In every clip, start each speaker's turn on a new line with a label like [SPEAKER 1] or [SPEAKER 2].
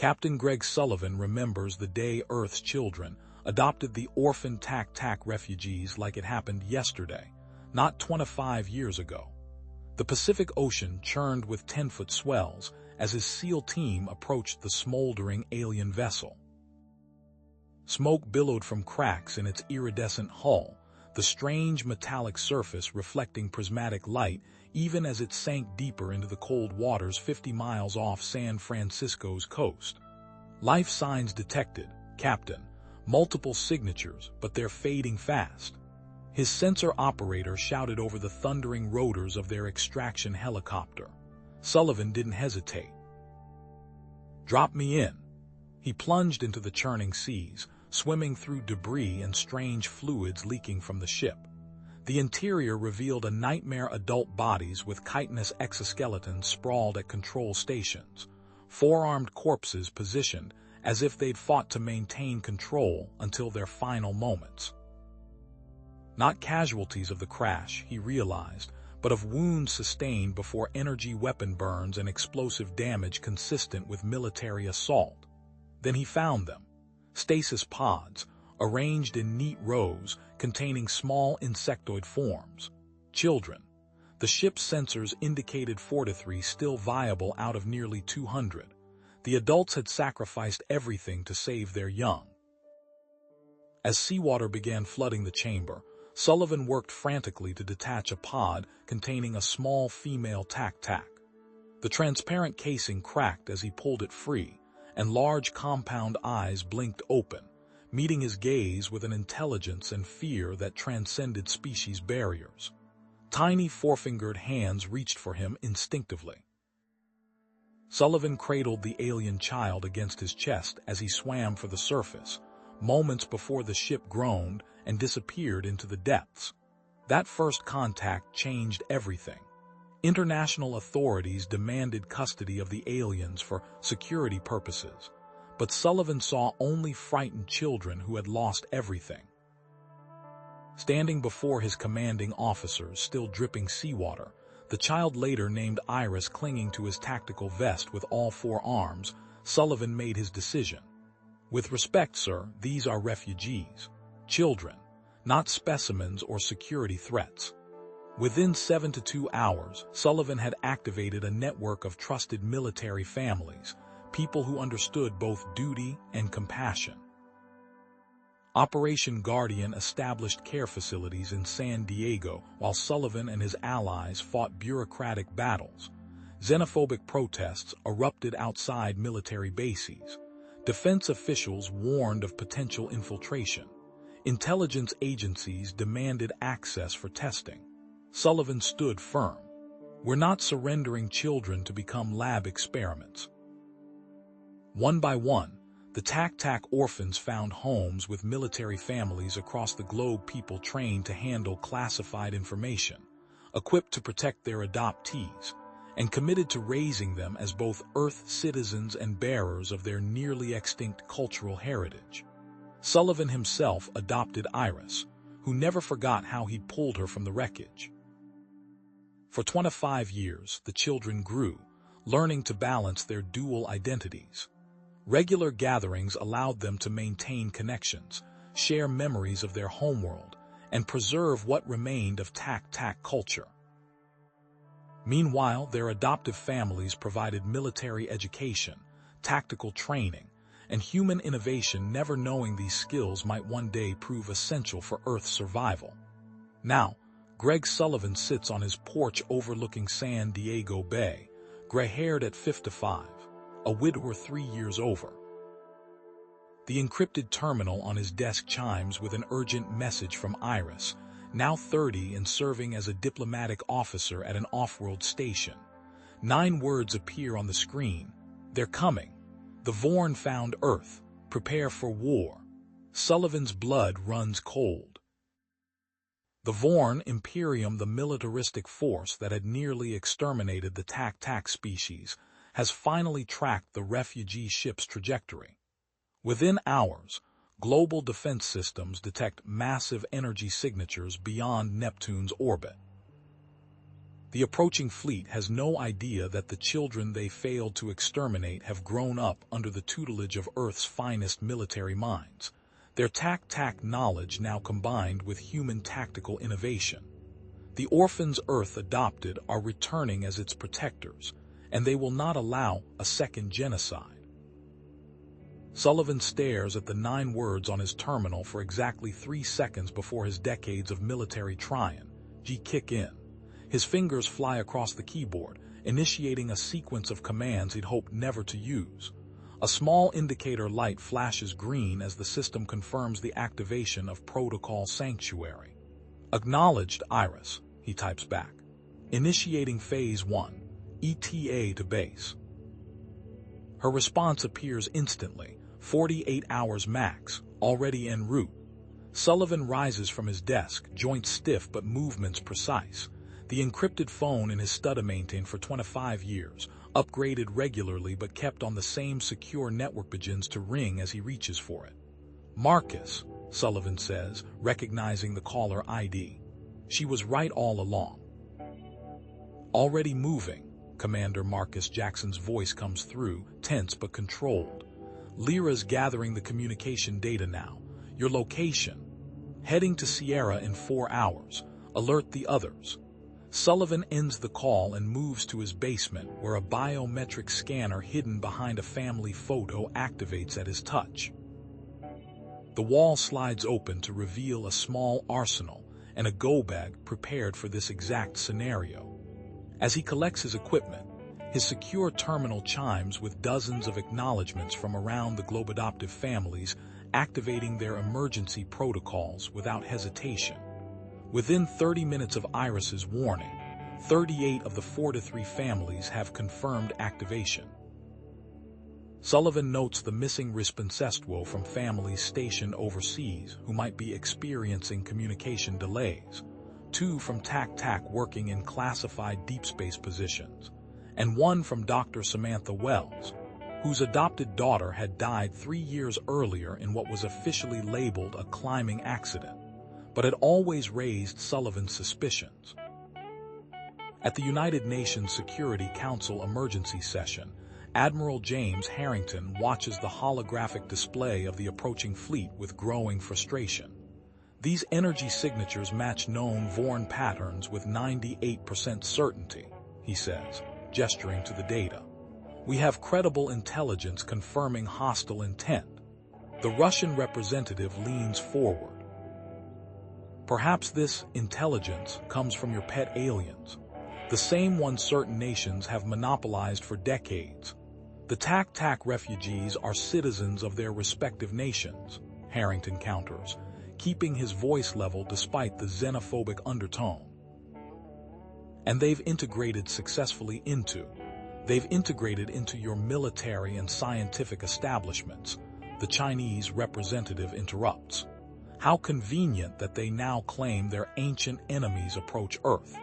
[SPEAKER 1] Captain Greg Sullivan remembers the day Earth's children adopted the orphaned tac-tac refugees like it happened yesterday, not 25 years ago. The Pacific Ocean churned with 10-foot swells as his SEAL team approached the smoldering alien vessel. Smoke billowed from cracks in its iridescent hull, the strange metallic surface reflecting prismatic light even as it sank deeper into the cold waters 50 miles off San Francisco's coast. Life signs detected, Captain. Multiple signatures, but they're fading fast. His sensor operator shouted over the thundering rotors of their extraction helicopter. Sullivan didn't hesitate. "Drop me in." He plunged into the churning seas, swimming through debris and strange fluids leaking from the ship. The interior revealed a nightmare adult bodies with chitinous exoskeletons sprawled at control stations, four-armed corpses positioned as if they'd fought to maintain control until their final moments. Not casualties of the crash, he realized, but of wounds sustained before energy weapon burns and explosive damage consistent with military assault. Then he found them. Stasis pods, arranged in neat rows containing small insectoid forms. Children. The ship's sensors indicated 43 still viable out of nearly 200. The adults had sacrificed everything to save their young. As seawater began flooding the chamber, Sullivan worked frantically to detach a pod containing a small female tac-tac. The transparent casing cracked as he pulled it free, and large compound eyes blinked open, meeting his gaze with an intelligence and fear that transcended species barriers. Tiny four-fingered hands reached for him instinctively. Sullivan cradled the alien child against his chest as he swam for the surface, moments before the ship groaned and disappeared into the depths. That first contact changed everything. International authorities demanded custody of the aliens for security purposes, but Sullivan saw only frightened children who had lost everything. Standing before his commanding officers, still dripping seawater, the child later named Iris clinging to his tactical vest with all four arms, Sullivan made his decision. "With respect, sir, these are refugees. Children, not specimens or security threats." Within 7 to 2 hours, Sullivan had activated a network of trusted military families, people who understood both duty and compassion. Operation Guardian established care facilities in San Diego while Sullivan and his allies fought bureaucratic battles. Xenophobic protests erupted outside military bases. Defense officials warned of potential infiltration. Intelligence agencies demanded access for testing. Sullivan stood firm. "We're not surrendering children to become lab experiments." One by one, the tac-tac orphans found homes with military families across the globe, people trained to handle classified information, equipped to protect their adoptees, and committed to raising them as both Earth citizens and bearers of their nearly extinct cultural heritage. Sullivan himself adopted Iris, who never forgot how he'd pulled her from the wreckage. For 25 years, the children grew, learning to balance their dual identities. Regular gatherings allowed them to maintain connections, share memories of their homeworld, and preserve what remained of tac-tac culture. Meanwhile, their adoptive families provided military education, tactical training, and human innovation, never knowing these skills might one day prove essential for Earth's survival. Now, Greg Sullivan sits on his porch overlooking San Diego Bay, gray-haired at 55, a widower 3 years over. The encrypted terminal on his desk chimes with an urgent message from Iris, now 30 and serving as a diplomatic officer at an off-world station. 9 words appear on the screen. "They're coming. The Vorn found Earth. Prepare for war." Sullivan's blood runs cold. The Vorn Imperium, the militaristic force that had nearly exterminated the tac-tac species, has finally tracked the refugee ship's trajectory. Within hours, global defense systems detect massive energy signatures beyond Neptune's orbit. The approaching fleet has no idea that the children they failed to exterminate have grown up under the tutelage of Earth's finest military minds, their tac-tac knowledge now combined with human tactical innovation. The orphans Earth adopted are returning as its protectors, and they will not allow a second genocide. Sullivan stares at the 9 words on his terminal for exactly 3 seconds before his decades of military kick in. His fingers fly across the keyboard, initiating a sequence of commands he'd hoped never to use. A small indicator light flashes green as the system confirms the activation of Protocol Sanctuary. Acknowledged, Iris, he types back. Initiating Phase 1, ETA to base. Her response appears instantly, 48 hours max, already en route. Sullivan rises from his desk, joints stiff but movements precise. The encrypted phone in his study maintained for 25 years, upgraded regularly but kept on the same secure network, begins to ring as he reaches for it. Marcus, Sullivan says, recognizing the caller ID. She was right all along. Already moving, Commander Marcus Jackson's voice comes through, tense but controlled. Lyra's gathering the communication data now. Your location. Heading to Sierra in 4 hours. Alert the others. Sullivan ends the call and moves to his basement, where a biometric scanner hidden behind a family photo activates at his touch. The wall slides open to reveal a small arsenal and a go bag prepared for this exact scenario. As he collects his equipment, his secure terminal chimes with dozens of acknowledgments from around the globe, adoptive families activating their emergency protocols without hesitation. Within 30 minutes of Iris's warning, 38 of the 43 families have confirmed activation. Sullivan notes the missing Rispensestuo from families stationed overseas who might be experiencing communication delays, 2 from TAC-TAC working in classified deep space positions, and 1 from Dr. Samantha Wells, whose adopted daughter had died 3 years earlier in what was officially labeled a climbing accident, but had always raised Sullivan's suspicions. At the United Nations Security Council emergency session, Admiral James Harrington watches the holographic display of the approaching fleet with growing frustration. These energy signatures match known Vorn patterns with 98% certainty, he says, gesturing to the data. We have credible intelligence confirming hostile intent. The Russian representative leans forward. Perhaps this intelligence comes from your pet aliens, the same ones certain nations have monopolized for decades. The TAC-TAC refugees are citizens of their respective nations, Harrington counters, keeping his voice level despite the xenophobic undertone. And they've integrated successfully into your military and scientific establishments, the Chinese representative interrupts. How convenient that they now claim their ancient enemies approach Earth.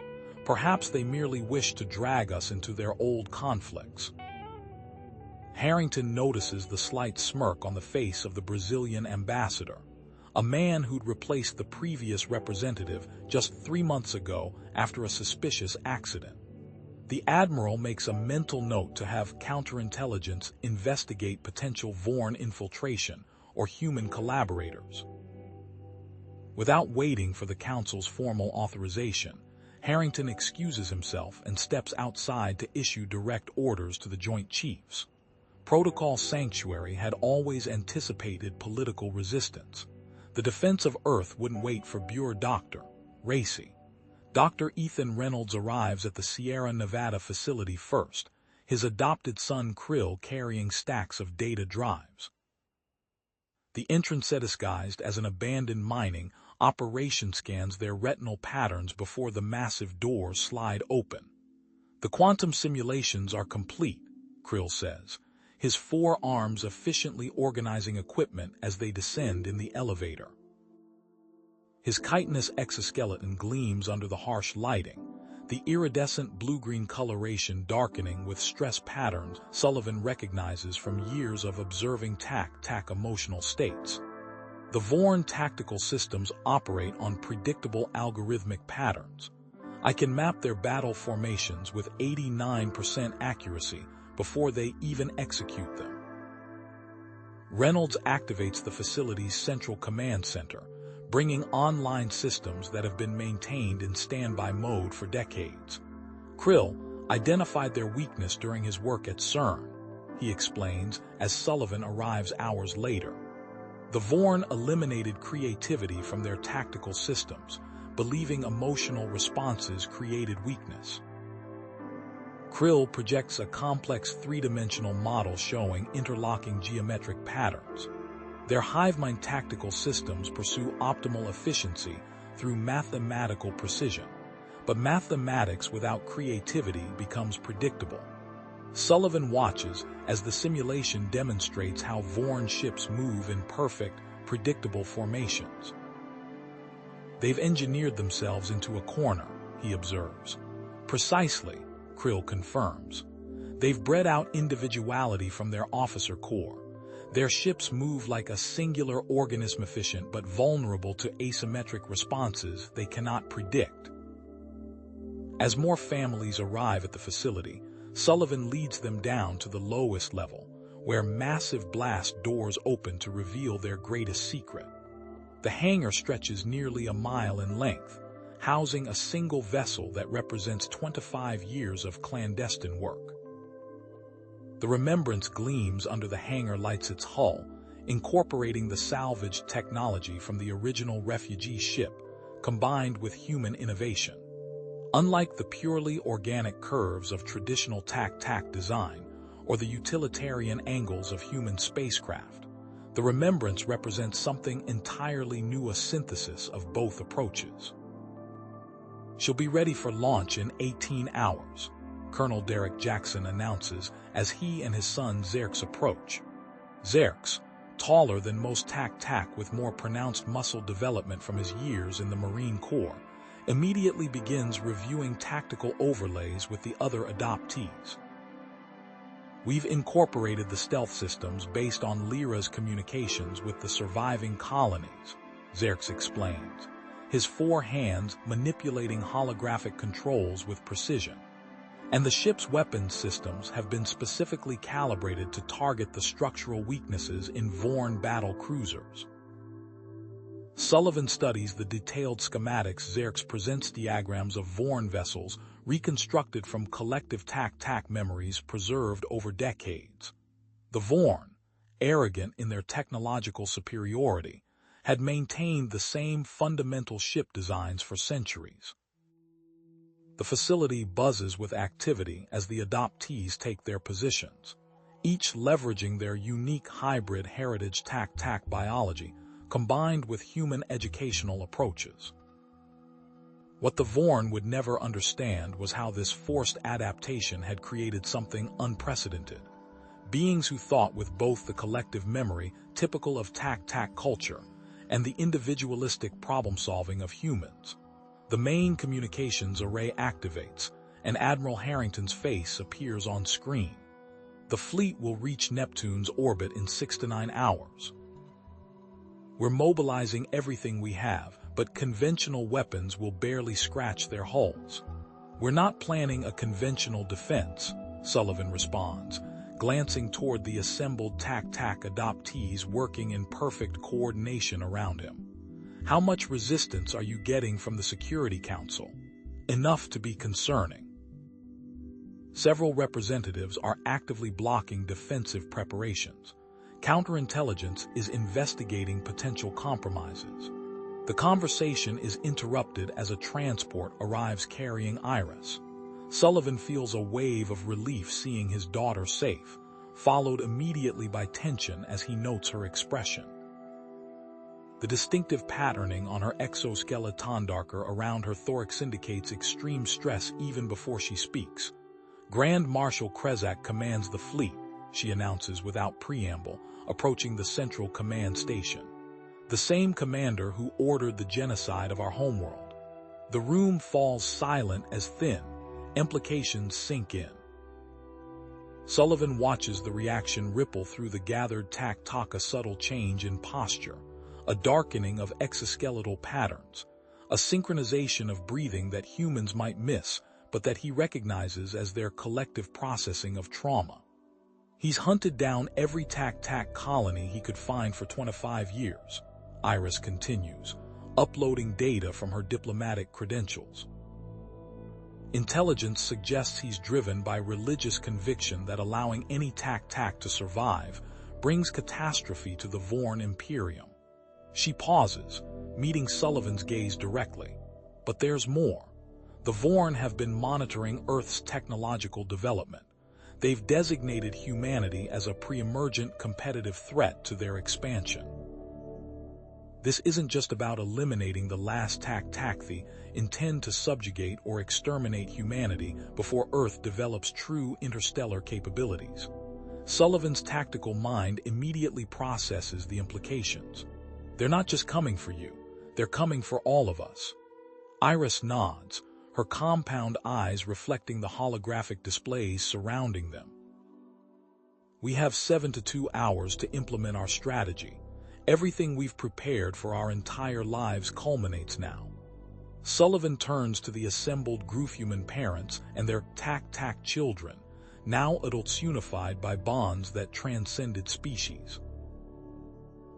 [SPEAKER 1] Perhaps they merely wish to drag us into their old conflicts. Harrington notices the slight smirk on the face of the Brazilian ambassador, a man who'd replaced the previous representative just 3 months ago after a suspicious accident. The admiral makes a mental note to have counterintelligence investigate potential Vorn infiltration or human collaborators. Without waiting for the council's formal authorization, Harrington excuses himself and steps outside to issue direct orders to the Joint Chiefs. Protocol Sanctuary had always anticipated political resistance. The defense of Earth wouldn't wait for Bureau Dr. Racy. Dr. Ethan Reynolds arrives at the Sierra Nevada facility first, his adopted son Krill carrying stacks of data drives. The entrance, disguised as an abandoned mining operation, scans their retinal patterns before the massive doors slide open. The quantum simulations are complete, Krill says, his 4 arms efficiently organizing equipment as they descend in the elevator. His chitinous exoskeleton gleams under the harsh lighting, the iridescent blue-green coloration darkening with stress patterns Sullivan recognizes from years of observing TAC-TAC emotional states. The Vorn tactical systems operate on predictable algorithmic patterns. I can map their battle formations with 89% accuracy before they even execute them. Reynolds activates the facility's central command center, bringing online systems that have been maintained in standby mode for decades. Krill identified their weakness during his work at CERN, he explains as Sullivan arrives hours later. The Vorn eliminated creativity from their tactical systems, believing emotional responses created weakness. Krill projects a complex three-dimensional model showing interlocking geometric patterns. Their HiveMind tactical systems pursue optimal efficiency through mathematical precision, but mathematics without creativity becomes predictable. Sullivan watches as the simulation demonstrates how Vorn ships move in perfect, predictable formations. They've engineered themselves into a corner, he observes. Precisely, Krill confirms. They've bred out individuality from their officer corps. Their ships move like a singular organism, efficient but vulnerable to asymmetric responses they cannot predict. As more families arrive at the facility, Sullivan leads them down to the lowest level, where massive blast doors open to reveal their greatest secret. The hangar stretches nearly a mile in length, housing a single vessel that represents 25 years of clandestine work. The Remembrance gleams under the hangar lights its hull, incorporating the salvaged technology from the original refugee ship, combined with human innovation. Unlike the purely organic curves of traditional tac-tac design or the utilitarian angles of human spacecraft, the Remembrance represents something entirely new, a synthesis of both approaches. She'll be ready for launch in 18 hours, Colonel Derek Jackson announces as he and his son Xerx approach. Xerx, taller than most tac-tac with more pronounced muscle development from his years in the Marine Corps, immediately begins reviewing tactical overlays with the other adoptees. We've incorporated the stealth systems based on Lyra's communications with the surviving colonies, Xerx explains, his 4 hands manipulating holographic controls with precision. And the ship's weapons systems have been specifically calibrated to target the structural weaknesses in Vorn battle cruisers. Sullivan studies the detailed schematics. Xerx presents diagrams of Vorn vessels reconstructed from collective tac-tac memories preserved over decades. The Vorn, arrogant in their technological superiority, had maintained the same fundamental ship designs for centuries. The facility buzzes with activity as the adoptees take their positions, each leveraging their unique hybrid heritage tac-tac biology combined with human educational approaches. What the Vorn would never understand was how this forced adaptation had created something unprecedented. Beings who thought with both the collective memory typical of tac-tac culture and the individualistic problem-solving of humans. The main communications array activates, and Admiral Harrington's face appears on screen. The fleet will reach Neptune's orbit in 6 to 9 hours. We're mobilizing everything we have, but conventional weapons will barely scratch their hulls. We're not planning a conventional defense, Sullivan responds, glancing toward the assembled tac-tac adoptees working in perfect coordination around him. How much resistance are you getting from the Security Council? Enough to be concerning. Several representatives are actively blocking defensive preparations. Counterintelligence is investigating potential compromises. The conversation is interrupted as a transport arrives carrying Iris. Sullivan feels a wave of relief seeing his daughter safe, followed immediately by tension as he notes her expression. The distinctive patterning on her exoskeleton darker around her thorax indicates extreme stress even before she speaks. Grand Marshal Krezak commands the fleet, she announces without preamble, approaching the central command station. The same commander who ordered the genocide of our homeworld. The room falls silent as thin implications sink in. Sullivan watches the reaction ripple through the gathered tac-tac, a subtle change in posture, a darkening of exoskeletal patterns, a synchronization of breathing that humans might miss, but that he recognizes as their collective processing of trauma. He's hunted down every tac-tac colony he could find for 25 years, Iris continues, uploading data from her diplomatic credentials. Intelligence suggests he's driven by religious conviction that allowing any tac-tac to survive brings catastrophe to the Vorn Imperium. She pauses, meeting Sullivan's gaze directly. But there's more. The Vorn have been monitoring Earth's technological development. They've designated humanity as a pre-emergent competitive threat to their expansion. This isn't just about eliminating the last tac-tac. They intend to subjugate or exterminate humanity before Earth develops true interstellar capabilities. Sullivan's tactical mind immediately processes the implications. They're not just coming for you, they're coming for all of us. Iris nods, her compound eyes reflecting the holographic displays surrounding them. We have 7 to 2 hours to implement our strategy. Everything we've prepared for our entire lives culminates now. Sullivan turns to the assembled Grouphuman parents and their tac-tac children, now adults unified by bonds that transcended species.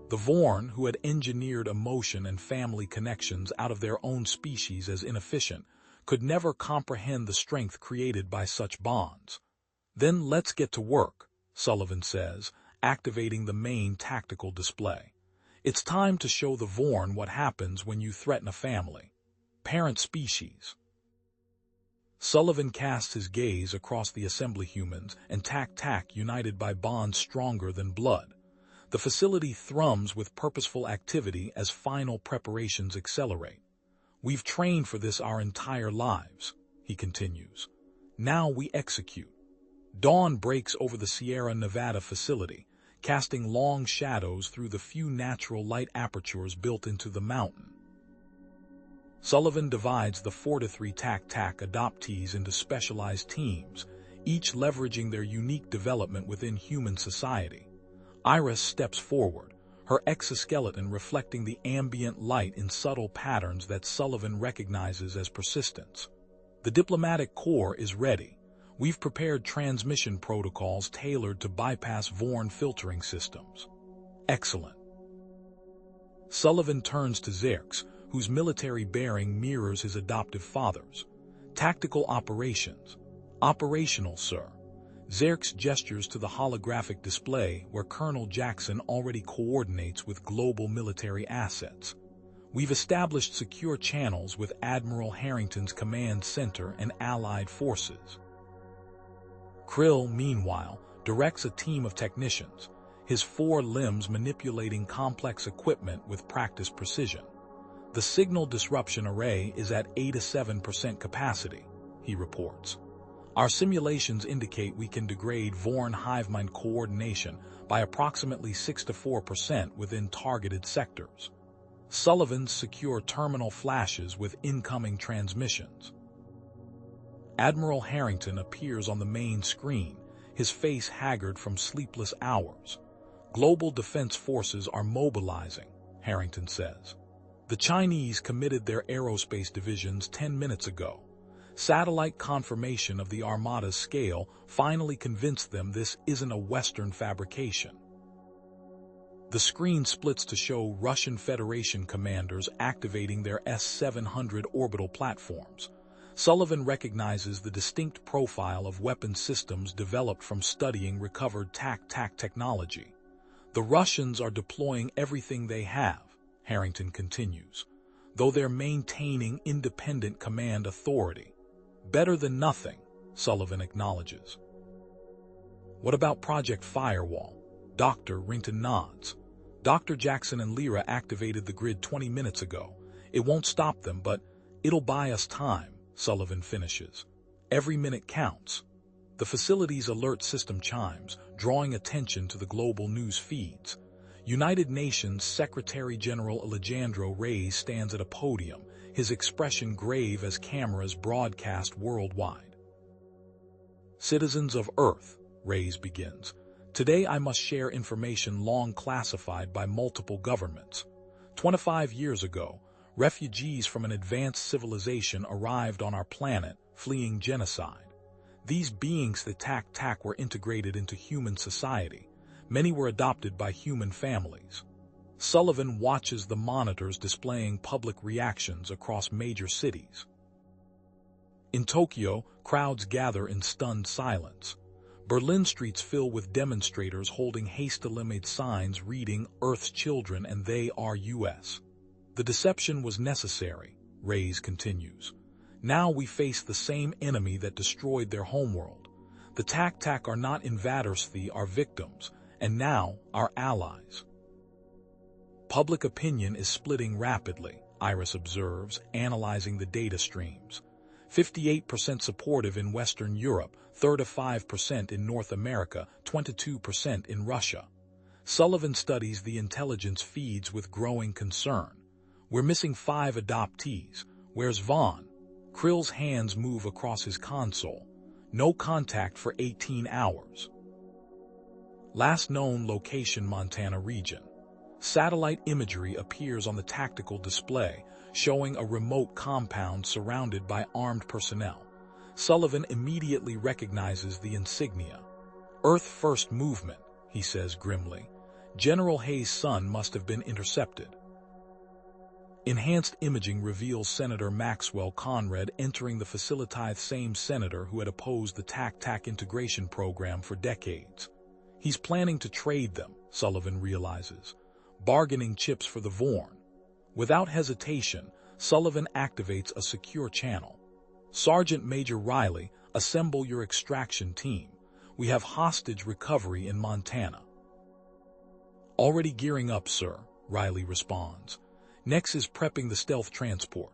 [SPEAKER 1] The Vorn, who had engineered emotion and family connections out of their own species as inefficient, could never comprehend the strength created by such bonds. Then let's get to work, Sullivan says, activating the main tactical display. It's time to show the Vorn what happens when you threaten a family. Parent species. Sullivan casts his gaze across the assembly humans and tac-tac united by bonds stronger than blood. The facility thrums with purposeful activity as final preparations accelerate. We've trained for this our entire lives, he continues. Now we execute. Dawn breaks over the Sierra Nevada facility, casting long shadows through the few natural light apertures built into the mountain. Sullivan divides the 4 to 3 tac-tac adoptees into specialized teams, each leveraging their unique development within human society. Iris steps forward, her exoskeleton reflecting the ambient light in subtle patterns that Sullivan recognizes as persistence. The diplomatic corps is ready. We've prepared transmission protocols tailored to bypass Vorn filtering systems. Excellent. Sullivan turns to Xerx, whose military bearing mirrors his adoptive father's. Tactical operations. Operational, sir. Xerx gestures to the holographic display where Colonel Jackson already coordinates with global military assets. We've established secure channels with Admiral Harrington's command center and allied forces. Krill, meanwhile, directs a team of technicians, his 4 limbs manipulating complex equipment with practiced precision. The signal disruption array is at 8 to 7% capacity, he reports. Our simulations indicate we can degrade Vorn hivemind coordination by approximately 6 to 4% within targeted sectors. Sullivan's secure terminal flashes with incoming transmissions. Admiral Harrington appears on the main screen, his face haggard from sleepless hours. Global defense forces are mobilizing, Harrington says. The Chinese committed their aerospace divisions 10 minutes ago. Satellite confirmation of the Armada's scale finally convinced them this isn't a Western fabrication. The screen splits to show Russian Federation commanders activating their S-700 orbital platforms. Sullivan recognizes the distinct profile of weapon systems developed from studying recovered tac-tac technology. The Russians are deploying everything they have, Harrington continues, though they're maintaining independent command authority. Better than nothing, Sullivan acknowledges. What about Project Firewall? Dr. Rington nods. Dr. Jackson and Lyra activated the grid 20 minutes ago. It won't stop them, but it'll buy us time, Sullivan finishes. Every minute counts. The facility's alert system chimes, drawing attention to the global news feeds. United Nations Secretary-General Alejandro Reyes stands at a podium, his expression grave as cameras broadcast worldwide. Citizens of Earth, Reyes begins. Today I must share information long classified by multiple governments. 25 years ago, Refugees from an advanced civilization arrived on our planet, fleeing genocide. These beings that tac-tac were integrated into human society. Many were adopted by human families. Sullivan watches the monitors displaying public reactions across major cities. In Tokyo, crowds gather in stunned silence. Berlin streets fill with demonstrators holding hastily made signs reading "Earth's children and they are US." The deception was necessary, Reyes continues. Now we face the same enemy that destroyed their homeworld. The tac-tac are not invaders, they are victims, and now our allies. Public opinion is splitting rapidly, Iris observes, analyzing the data streams. 58% supportive in Western Europe, 35% in North America, 22% in Russia. Sullivan studies the intelligence feeds with growing concern. We're missing 5 adoptees. Where's Vaughn? Krill's hands move across his console. No contact for 18 hours. Last known location: Montana region. Satellite imagery appears on the tactical display, showing a remote compound surrounded by armed personnel. Sullivan immediately recognizes the insignia. Earth First Movement, he says grimly. General Hayes' son must have been intercepted. Enhanced imaging reveals Senator Maxwell Conrad entering the facility, same senator who had opposed the tac-tac integration program for decades. He's planning to trade them, Sullivan realizes, bargaining chips for the Vorn. Without hesitation, Sullivan activates a secure channel. Sergeant Major Riley, assemble your extraction team. We have hostage recovery in Montana. Already gearing up, sir, Riley responds. Nex is prepping the stealth transport.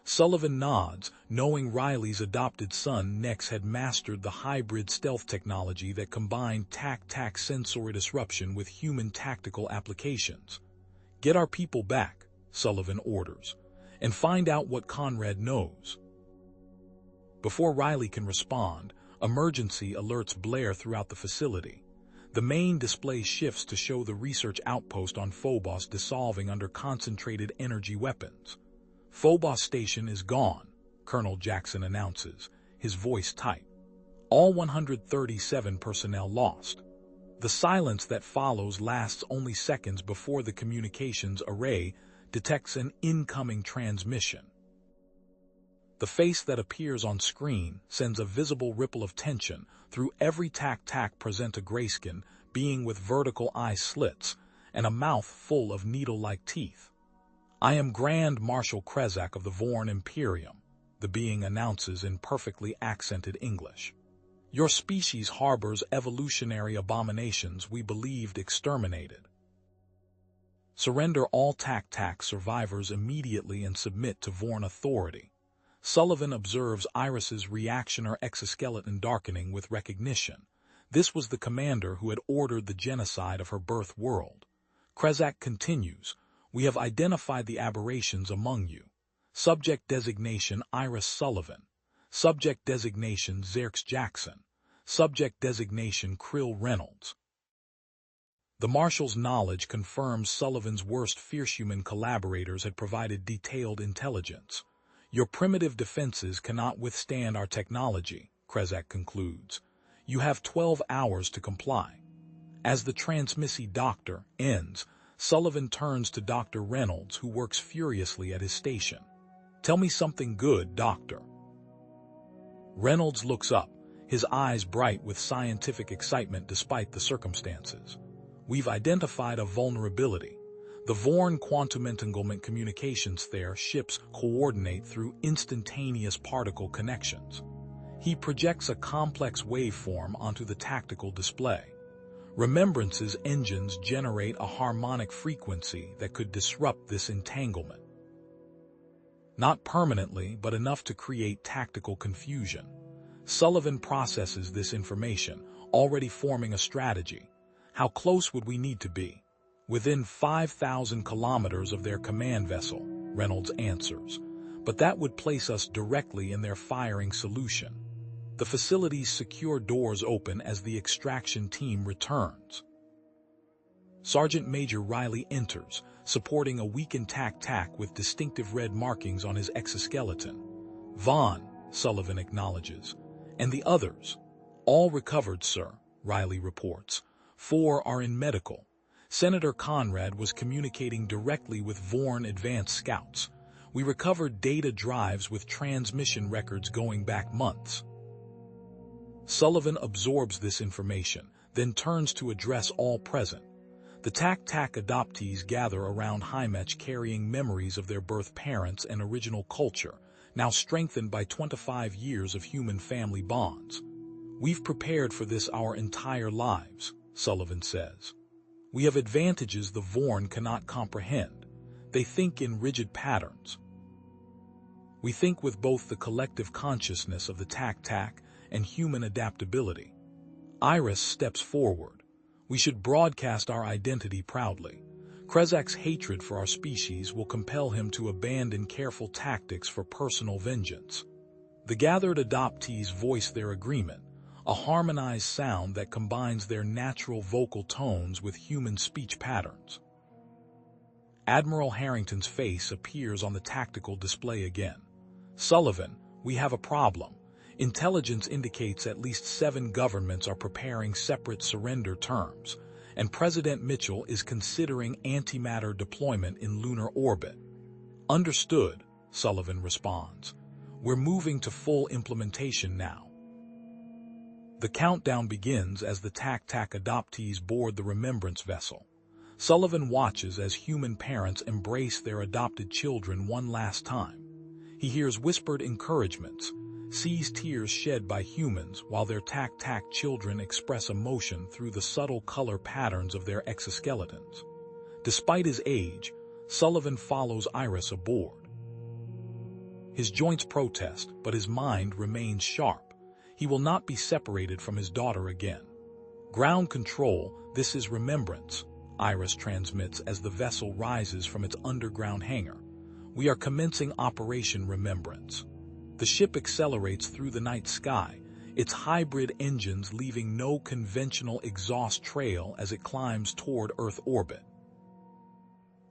[SPEAKER 1] Sullivan nods, knowing Riley's adopted son Nex had mastered the hybrid stealth technology that combined tac-tac sensory disruption with human tactical applications. Get our people back, Sullivan orders, and find out what Conrad knows. Before Riley can respond, emergency alerts blare throughout the facility. The main display shifts to show the research outpost on Phobos dissolving under concentrated energy weapons. Phobos station is gone, Colonel Jackson announces, his voice tight. All 137 personnel lost. The silence that follows lasts only seconds before the communications array detects an incoming transmission. The face that appears on screen sends a visible ripple of tension through every tac-tac present: a grayskin being with vertical eye slits and a mouth full of needle-like teeth. I am Grand Marshal Krezak of the Vorn Imperium, the being announces in perfectly accented English. Your species harbors evolutionary abominations we believed exterminated. Surrender all tac-tac survivors immediately and submit to Vorn authority. Sullivan observes Iris's reactioner exoskeleton darkening with recognition. This was the commander who had ordered the genocide of her birth world. Krezak continues, we have identified the aberrations among you. Subject designation Iris Sullivan. Subject designation Xerx Jackson. Subject designation Krill Reynolds. The Marshal's knowledge confirms Sullivan's worst fierce-human collaborators had provided detailed intelligence. Your primitive defenses cannot withstand our technology, Krezak concludes. You have 12 hours to comply. As the transmissi doctor ends, Sullivan turns to Dr. Reynolds, who works furiously at his station. Tell me something good, Doctor. Reynolds looks up, his eyes bright with scientific excitement despite the circumstances. We've identified a vulnerability. The Vorn quantum entanglement communications there ships coordinate through instantaneous particle connections. He projects a complex waveform onto the tactical display. Remembrance's engines generate a harmonic frequency that could disrupt this entanglement. Not permanently, but enough to create tactical confusion. Sullivan processes this information, already forming a strategy. How close would we need to be? Within 5,000 kilometers of their command vessel, Reynolds answers. But that would place us directly in their firing solution. The facility's secure doors open as the extraction team returns. Sergeant Major Riley enters, supporting a weakened tac-tac with distinctive red markings on his exoskeleton. "Vaughn," Sullivan acknowledges. "And the others?" "All recovered, sir," Riley reports. 4 are in medical. Senator Conrad was communicating directly with Vorn advanced scouts. We recovered data drives with transmission records going back months. Sullivan absorbs this information, then turns to address all present. The tac-tac adoptees gather around Hymech carrying memories of their birth parents and original culture, now strengthened by 25 years of human family bonds. "We've prepared for this our entire lives," Sullivan says. "We have advantages the Vorn cannot comprehend. They think in rigid patterns. We think with both the collective consciousness of the tac-tac and human adaptability." Iris steps forward. "We should broadcast our identity proudly. Krezak's hatred for our species will compel him to abandon careful tactics for personal vengeance." The gathered adoptees voice their agreement, a harmonized sound that combines their natural vocal tones with human speech patterns. Admiral Harrington's face appears on the tactical display again. "Sullivan, we have a problem. Intelligence indicates at least 7 governments are preparing separate surrender terms, and President Mitchell is considering antimatter deployment in lunar orbit." "Understood," Sullivan responds. "We're moving to full implementation now." The countdown begins as the tac-tac adoptees board the remembrance vessel. Sullivan watches as human parents embrace their adopted children one last time. He hears whispered encouragements, sees tears shed by humans while their tac-tac children express emotion through the subtle color patterns of their exoskeletons. Despite his age, Sullivan follows Iris aboard. His joints protest, but his mind remains sharp. He will not be separated from his daughter again. "Ground control, this is Remembrance," Iris transmits as the vessel rises from its underground hangar. "We are commencing Operation Remembrance." The ship accelerates through the night sky, its hybrid engines leaving no conventional exhaust trail as it climbs toward Earth orbit.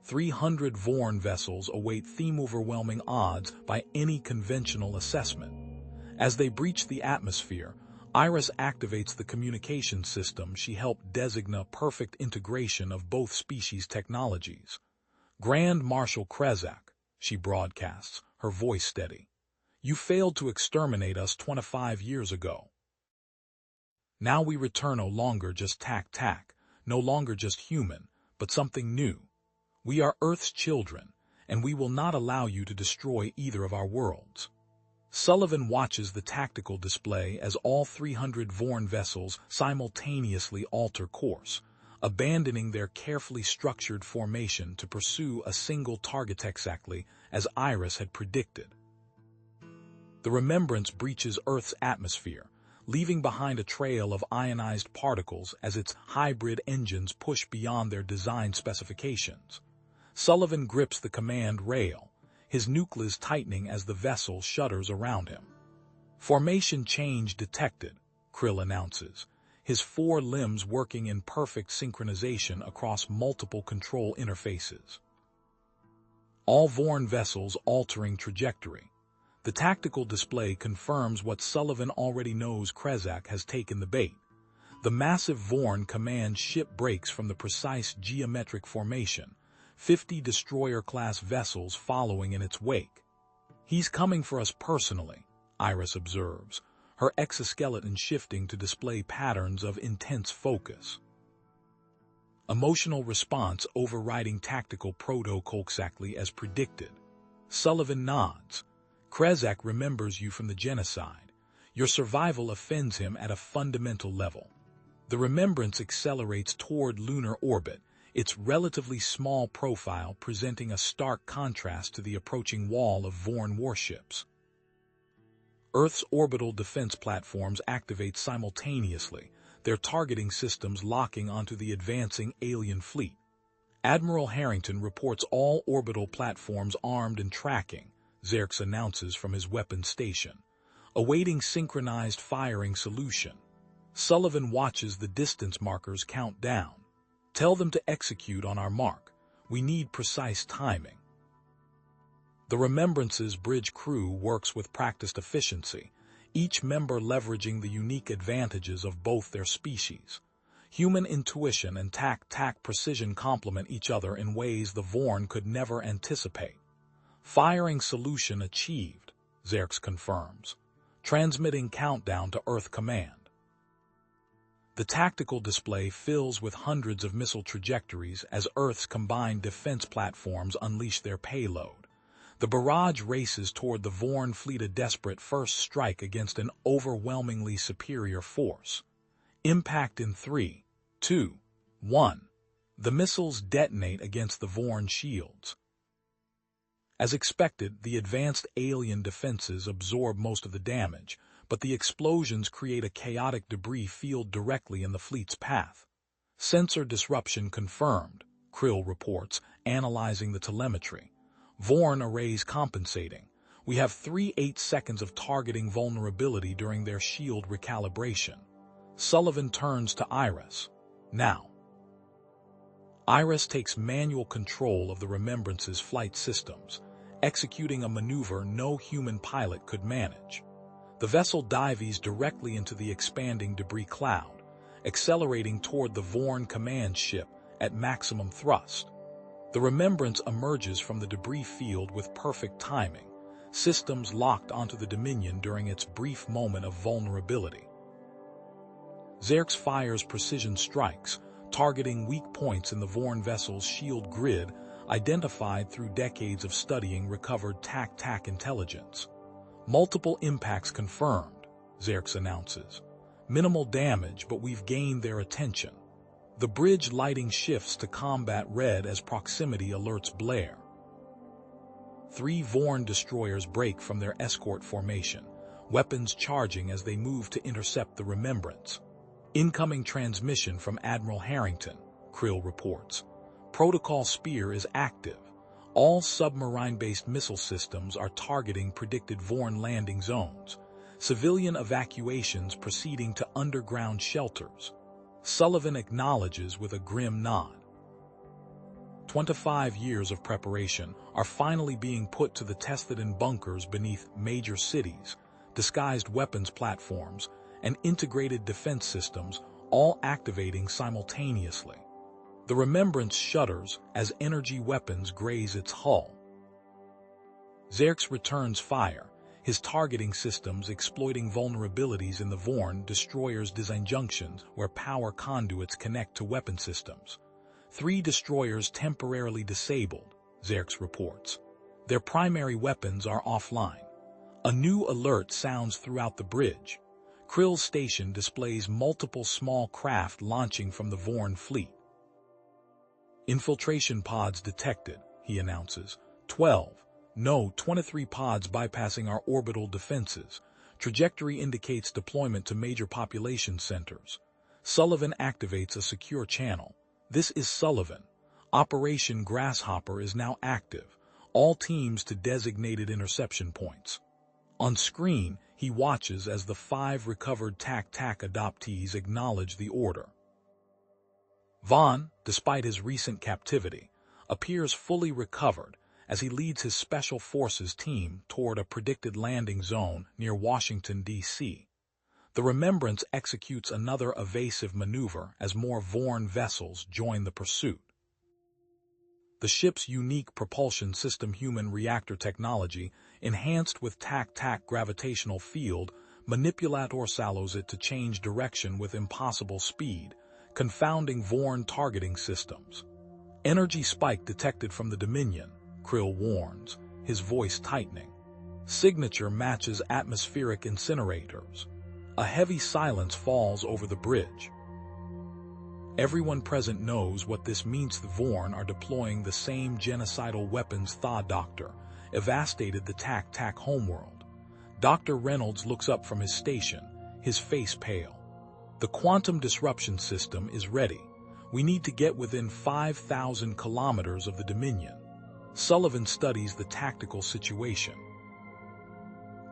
[SPEAKER 1] 300 Vorn vessels await theme-overwhelming odds by any conventional assessment. As they breach the atmosphere, Iris activates the communication system she helped designate perfect integration of both species' technologies. "Grand Marshal Krezak," she broadcasts, her voice steady. "You failed to exterminate us 25 years ago. Now we return no longer just tac-tac, no longer just human, but something new. We are Earth's children, and we will not allow you to destroy either of our worlds." Sullivan watches the tactical display as all 300 Vorn vessels simultaneously alter course, abandoning their carefully structured formation to pursue a single target exactly as Iris had predicted. The Remembrance breaches Earth's atmosphere, leaving behind a trail of ionized particles as its hybrid engines push beyond their design specifications. Sullivan grips the command rail, his nucleus tightening as the vessel shudders around him. "Formation change detected," Krill announces, his 4 limbs working in perfect synchronization across multiple control interfaces. All Vorn vessels altering trajectory. The tactical display confirms what Sullivan already knows: Krezak has taken the bait. The massive Vorn command ship breaks from the precise geometric formation, 50 destroyer-class vessels following in its wake. "He's coming for us personally," Iris observes, her exoskeleton shifting to display patterns of intense focus. Emotional response overriding tactical protocol exactly as predicted. Sullivan nods. "Krezak remembers you from the genocide. Your survival offends him at a fundamental level." The Remembrance accelerates toward lunar orbit, its relatively small profile presenting a stark contrast to the approaching wall of Vorn warships. Earth's orbital defense platforms activate simultaneously, their targeting systems locking onto the advancing alien fleet. Admiral Harrington reports all orbital platforms armed and tracking, Xerxes announces from his weapons station, awaiting synchronized firing solution. Sullivan watches the distance markers count down. "Tell them to execute on our mark. We need precise timing. The Remembrance's bridge crew works with practiced efficiency, each member leveraging the unique advantages of both their species. Human intuition and tac-tac precision complement each other in ways the Vorn could never anticipate. Firing solution achieved, Xerx confirms, transmitting countdown to Earth command. The tactical display fills with hundreds of missile trajectories as Earth's combined defense platforms unleash their payload. The barrage races toward the Vorn fleet, a desperate first strike against an overwhelmingly superior force. Impact in 3, 2, 1. The missiles detonate against the Vorn shields. As expected, the advanced alien defenses absorb most of the damage, but the explosions create a chaotic debris field directly in the fleet's path. Sensor disruption confirmed, Krill reports, analyzing the telemetry. Vorn arrays compensating. We have 3-8 seconds of targeting vulnerability during their shield recalibration. Sullivan turns to Iris. Now. Iris takes manual control of the Remembrance's flight systems, executing a maneuver no human pilot could manage. The vessel dives directly into the expanding debris cloud, accelerating toward the Vorn command ship at maximum thrust. The Remembrance emerges from the debris field with perfect timing, systems locked onto the Dominion during its brief moment of vulnerability. Xerx fires precision strikes, targeting weak points in the Vorn vessel's shield grid, identified through decades of studying recovered tac-tac intelligence. Multiple impacts confirmed, Xerx announces. Minimal damage, but we've gained their attention. The bridge lighting shifts to combat red as proximity alerts blare. 3 Vorn destroyers break from their escort formation, weapons charging as they move to intercept the Remembrance. Incoming transmission from Admiral Harrington, Krill reports. Protocol Spear is active. All submarine-based missile systems are targeting predicted Vorn landing zones. Civilian evacuations proceeding to underground shelters. Sullivan acknowledges with a grim nod. 25 years of preparation are finally being put to the test in bunkers beneath major cities, disguised weapons platforms, and integrated defense systems, all activating simultaneously. The Remembrance shudders as energy weapons graze its hull. Xerx returns fire, his targeting systems exploiting vulnerabilities in the Vorn destroyer's design junctions where power conduits connect to weapon systems. 3 destroyers temporarily disabled, Xerx reports. Their primary weapons are offline. A new alert sounds throughout the bridge. Krill's station displays multiple small craft launching from the Vorn fleet. Infiltration pods detected, he announces. 23 pods bypassing our orbital defenses. Trajectory indicates deployment to major population centers. Sullivan activates a secure channel. This is Sullivan. Operation Grasshopper is now active. All teams to designated interception points. On screen, he watches as the 5 recovered tac-tac adoptees acknowledge the order. Vaughn, despite his recent captivity, appears fully recovered as he leads his Special Forces team toward a predicted landing zone near Washington, D.C. The Remembrance executes another evasive maneuver as more Vorn vessels join the pursuit. The ship's unique propulsion system human reactor technology, enhanced with tac-tac gravitational field, manipulator allows it to change direction with impossible speed, confounding Vorn targeting systems. Energy spike detected from the Dominion, Krill warns, his voice tightening. Signature matches atmospheric incinerators. A heavy silence falls over the bridge. Everyone present knows what this means. The Vorn are deploying the same genocidal weapons Thaw Doctor evastated the tac-tac homeworld. Dr. Reynolds looks up from his station, his face pale. The quantum disruption system is ready. We need to get within 5,000 kilometers of the Dominion. Sullivan studies the tactical situation.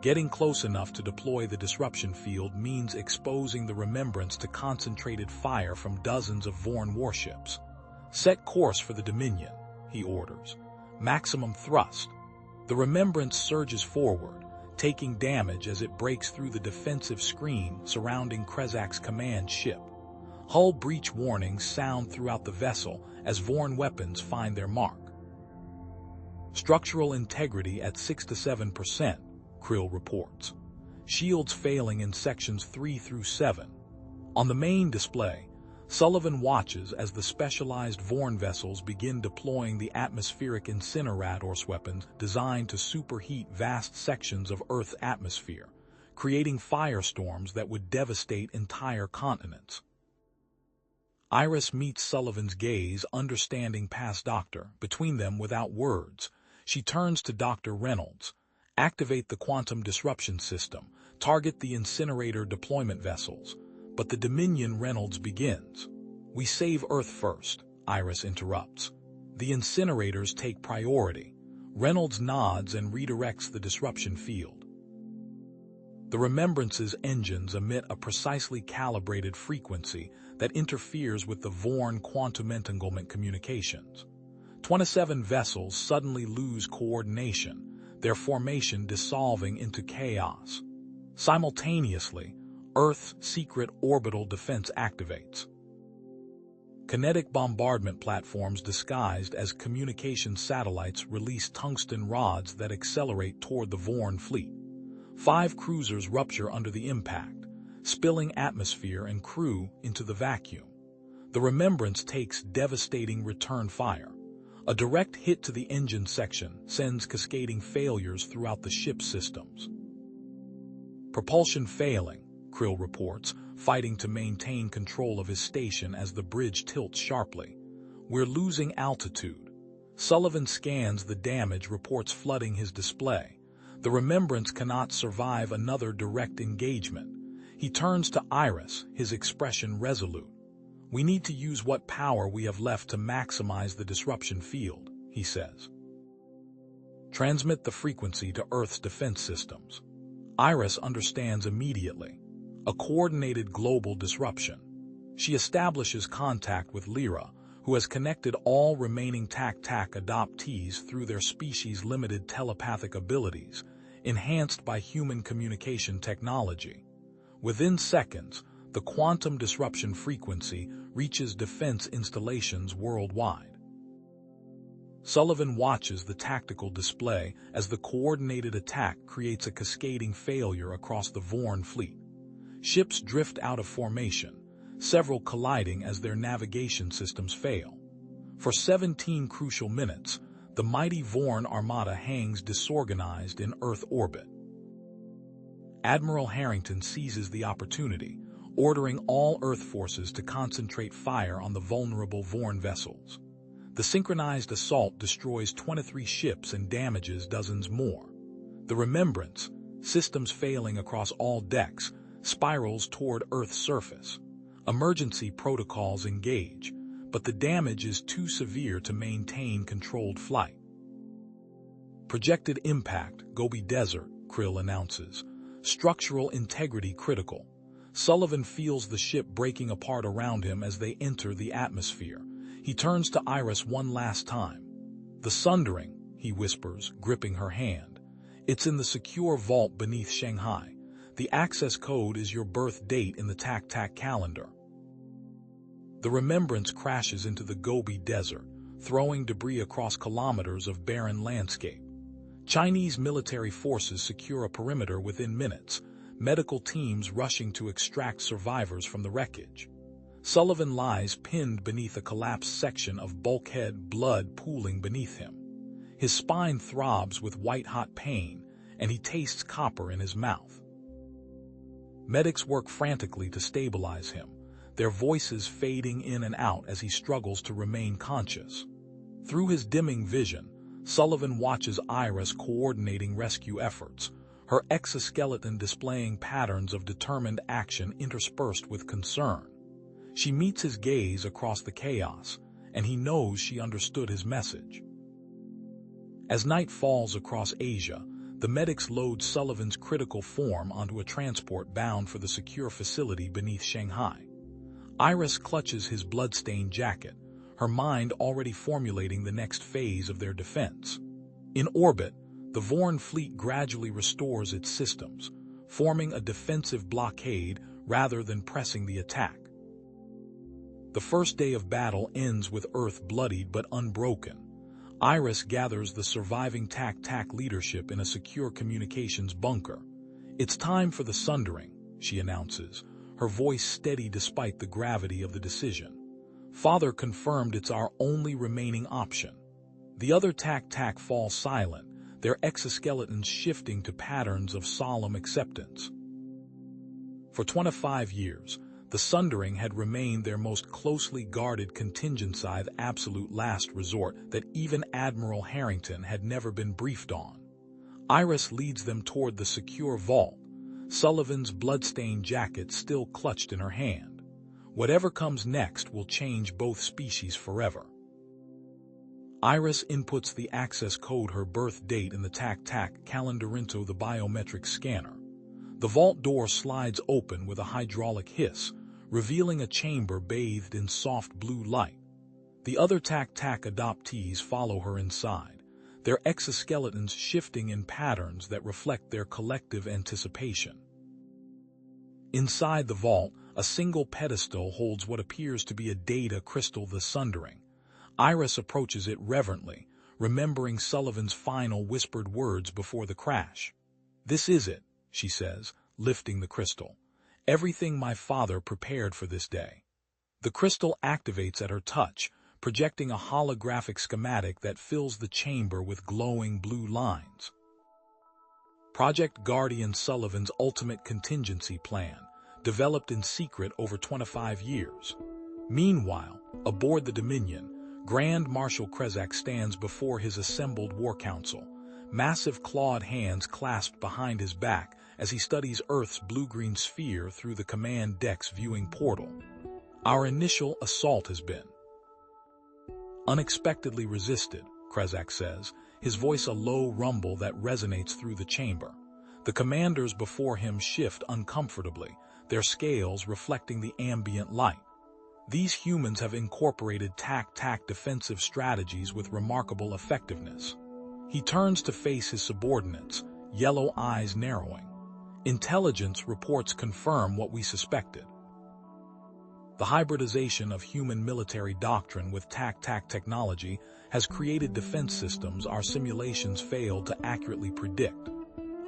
[SPEAKER 1] Getting close enough to deploy the disruption field means exposing the Remembrance to concentrated fire from dozens of Vorn warships. Set course for the Dominion, he orders. Maximum thrust. The Remembrance surges forward, taking damage as it breaks through the defensive screen surrounding Krezak's command ship. Hull breach warnings sound throughout the vessel as Vorn weapons find their mark. Structural integrity at 6 to 7%, Krill reports. Shields failing in sections 3 through 7. On the main display, Sullivan watches as the specialized Vorn vessels begin deploying the atmospheric incinerators weapons designed to superheat vast sections of Earth's atmosphere, creating firestorms that would devastate entire continents. Iris meets Sullivan's gaze, understanding past Doctor, between them without words. She turns to Dr. Reynolds. Activate the quantum disruption system. Target the incinerator deployment vessels. But the Dominion Reynolds begins. We save Earth first, Iris interrupts. The incinerators take priority. Reynolds nods and redirects the disruption field. The Remembrance's engines emit a precisely calibrated frequency that interferes with the Vorn quantum entanglement communications. 27 vessels suddenly lose coordination, their formation dissolving into chaos. Simultaneously, Earth's secret orbital defense activates. Kinetic bombardment platforms disguised as communication satellites release tungsten rods that accelerate toward the Vorn fleet. 5 cruisers rupture under the impact, spilling atmosphere and crew into the vacuum. The Remembrance takes devastating return fire. A direct hit to the engine section sends cascading failures throughout the ship's systems. Propulsion failing, Krill reports, fighting to maintain control of his station as the bridge tilts sharply. We're losing altitude. Sullivan scans the damage reports flooding his display. The Remembrance cannot survive another direct engagement. He turns to Iris, his expression resolute. We need to use what power we have left to maximize the disruption field, he says. Transmit the frequency to Earth's defense systems. Iris understands immediately. A coordinated global disruption. She establishes contact with Lyra, who has connected all remaining TAC-TAC adoptees through their species-limited telepathic abilities, enhanced by human communication technology. Within seconds, the quantum disruption frequency reaches defense installations worldwide. Sullivan watches the tactical display as the coordinated attack creates a cascading failure across the Vorn fleet. Ships drift out of formation, several colliding as their navigation systems fail. For 17 crucial minutes, the mighty Vorn armada hangs disorganized in Earth orbit. Admiral Harrington seizes the opportunity, ordering all Earth forces to concentrate fire on the vulnerable Vorn vessels. The synchronized assault destroys 23 ships and damages dozens more. The Remembrance, systems failing across all decks, spirals toward Earth's surface. Emergency protocols engage, but the damage is too severe to maintain controlled flight. Projected impact, Gobi Desert, Krill announces. Structural integrity critical. Sullivan feels the ship breaking apart around him as they enter the atmosphere. He turns to Iris one last time. The sundering, he whispers, gripping her hand. It's in the secure vault beneath Shanghai. The access code is your birth date in the TAC-TAC calendar. The Remembrance crashes into the Gobi Desert, throwing debris across kilometers of barren landscape. Chinese military forces secure a perimeter within minutes, medical teams rushing to extract survivors from the wreckage. Sullivan lies pinned beneath a collapsed section of bulkhead, blood pooling beneath him. His spine throbs with white-hot pain, and he tastes copper in his mouth. Medics work frantically to stabilize him, their voices fading in and out as he struggles to remain conscious. Through his dimming vision, Sullivan watches Iris coordinating rescue efforts, her exoskeleton displaying patterns of determined action interspersed with concern. She meets his gaze across the chaos, and he knows she understood his message. As night falls across Asia, the medics load Sullivan's critical form onto a transport bound for the secure facility beneath Shanghai. Iris clutches his blood-stained jacket, her mind already formulating the next phase of their defense. In orbit, the Vorn fleet gradually restores its systems, forming a defensive blockade rather than pressing the attack. The first day of battle ends with Earth bloodied but unbroken. Iris gathers the surviving TAC leadership in a secure communications bunker. "It's time for the sundering," she announces, her voice steady despite the gravity of the decision. "Father confirmed it's our only remaining option." The other TAC fall silent, their exoskeletons shifting to patterns of solemn acceptance. For 25 years, the sundering had remained their most closely guarded contingency, the absolute last resort that even Admiral Harrington had never been briefed on. Iris leads them toward the secure vault, Sullivan's bloodstained jacket still clutched in her hand. Whatever comes next will change both species forever. Iris inputs the access code, her birth date, in the TAC calendar into the biometric scanner. The vault door slides open with a hydraulic hiss, revealing a chamber bathed in soft blue light. The other TAC adoptees follow her inside, their exoskeletons shifting in patterns that reflect their collective anticipation. Inside the vault, a single pedestal holds what appears to be a data crystal, the sundering. Iris approaches it reverently, remembering Sullivan's final whispered words before the crash. "This is it," she says, lifting the crystal. "Everything my father prepared for this day." The crystal activates at her touch, projecting a holographic schematic that fills the chamber with glowing blue lines. Project Guardian, Sullivan's ultimate contingency plan, developed in secret over 25 years. Meanwhile, aboard the Dominion, Grand Marshal Krezak stands before his assembled war council, massive clawed hands clasped behind his back as he studies Earth's blue-green sphere through the command deck's viewing portal. "Our initial assault has been unexpectedly resisted," Krezak says, his voice a low rumble that resonates through the chamber. The commanders before him shift uncomfortably, their scales reflecting the ambient light. These humans have incorporated TAC defensive strategies with remarkable effectiveness. He turns to face his subordinates, yellow eyes narrowing. "Intelligence reports confirm what we suspected." The hybridization of human military doctrine with TAC technology has created defense systems our simulations failed to accurately predict.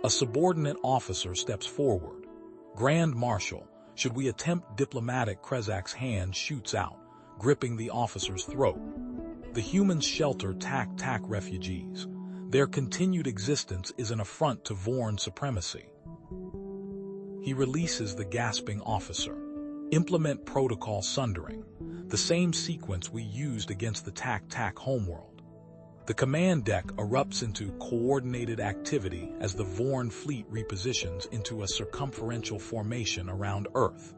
[SPEAKER 1] A subordinate officer steps forward. "Grand Marshal, should we attempt diplomatic?" Krezak's hand shoots out, gripping the officer's throat. The humans shelter TAC refugees. Their continued existence is an affront to Vorn supremacy. He releases the gasping officer. "Implement protocol sundering, the same sequence we used against the TAC homeworld." The command deck erupts into coordinated activity as the Vorn fleet repositions into a circumferential formation around Earth.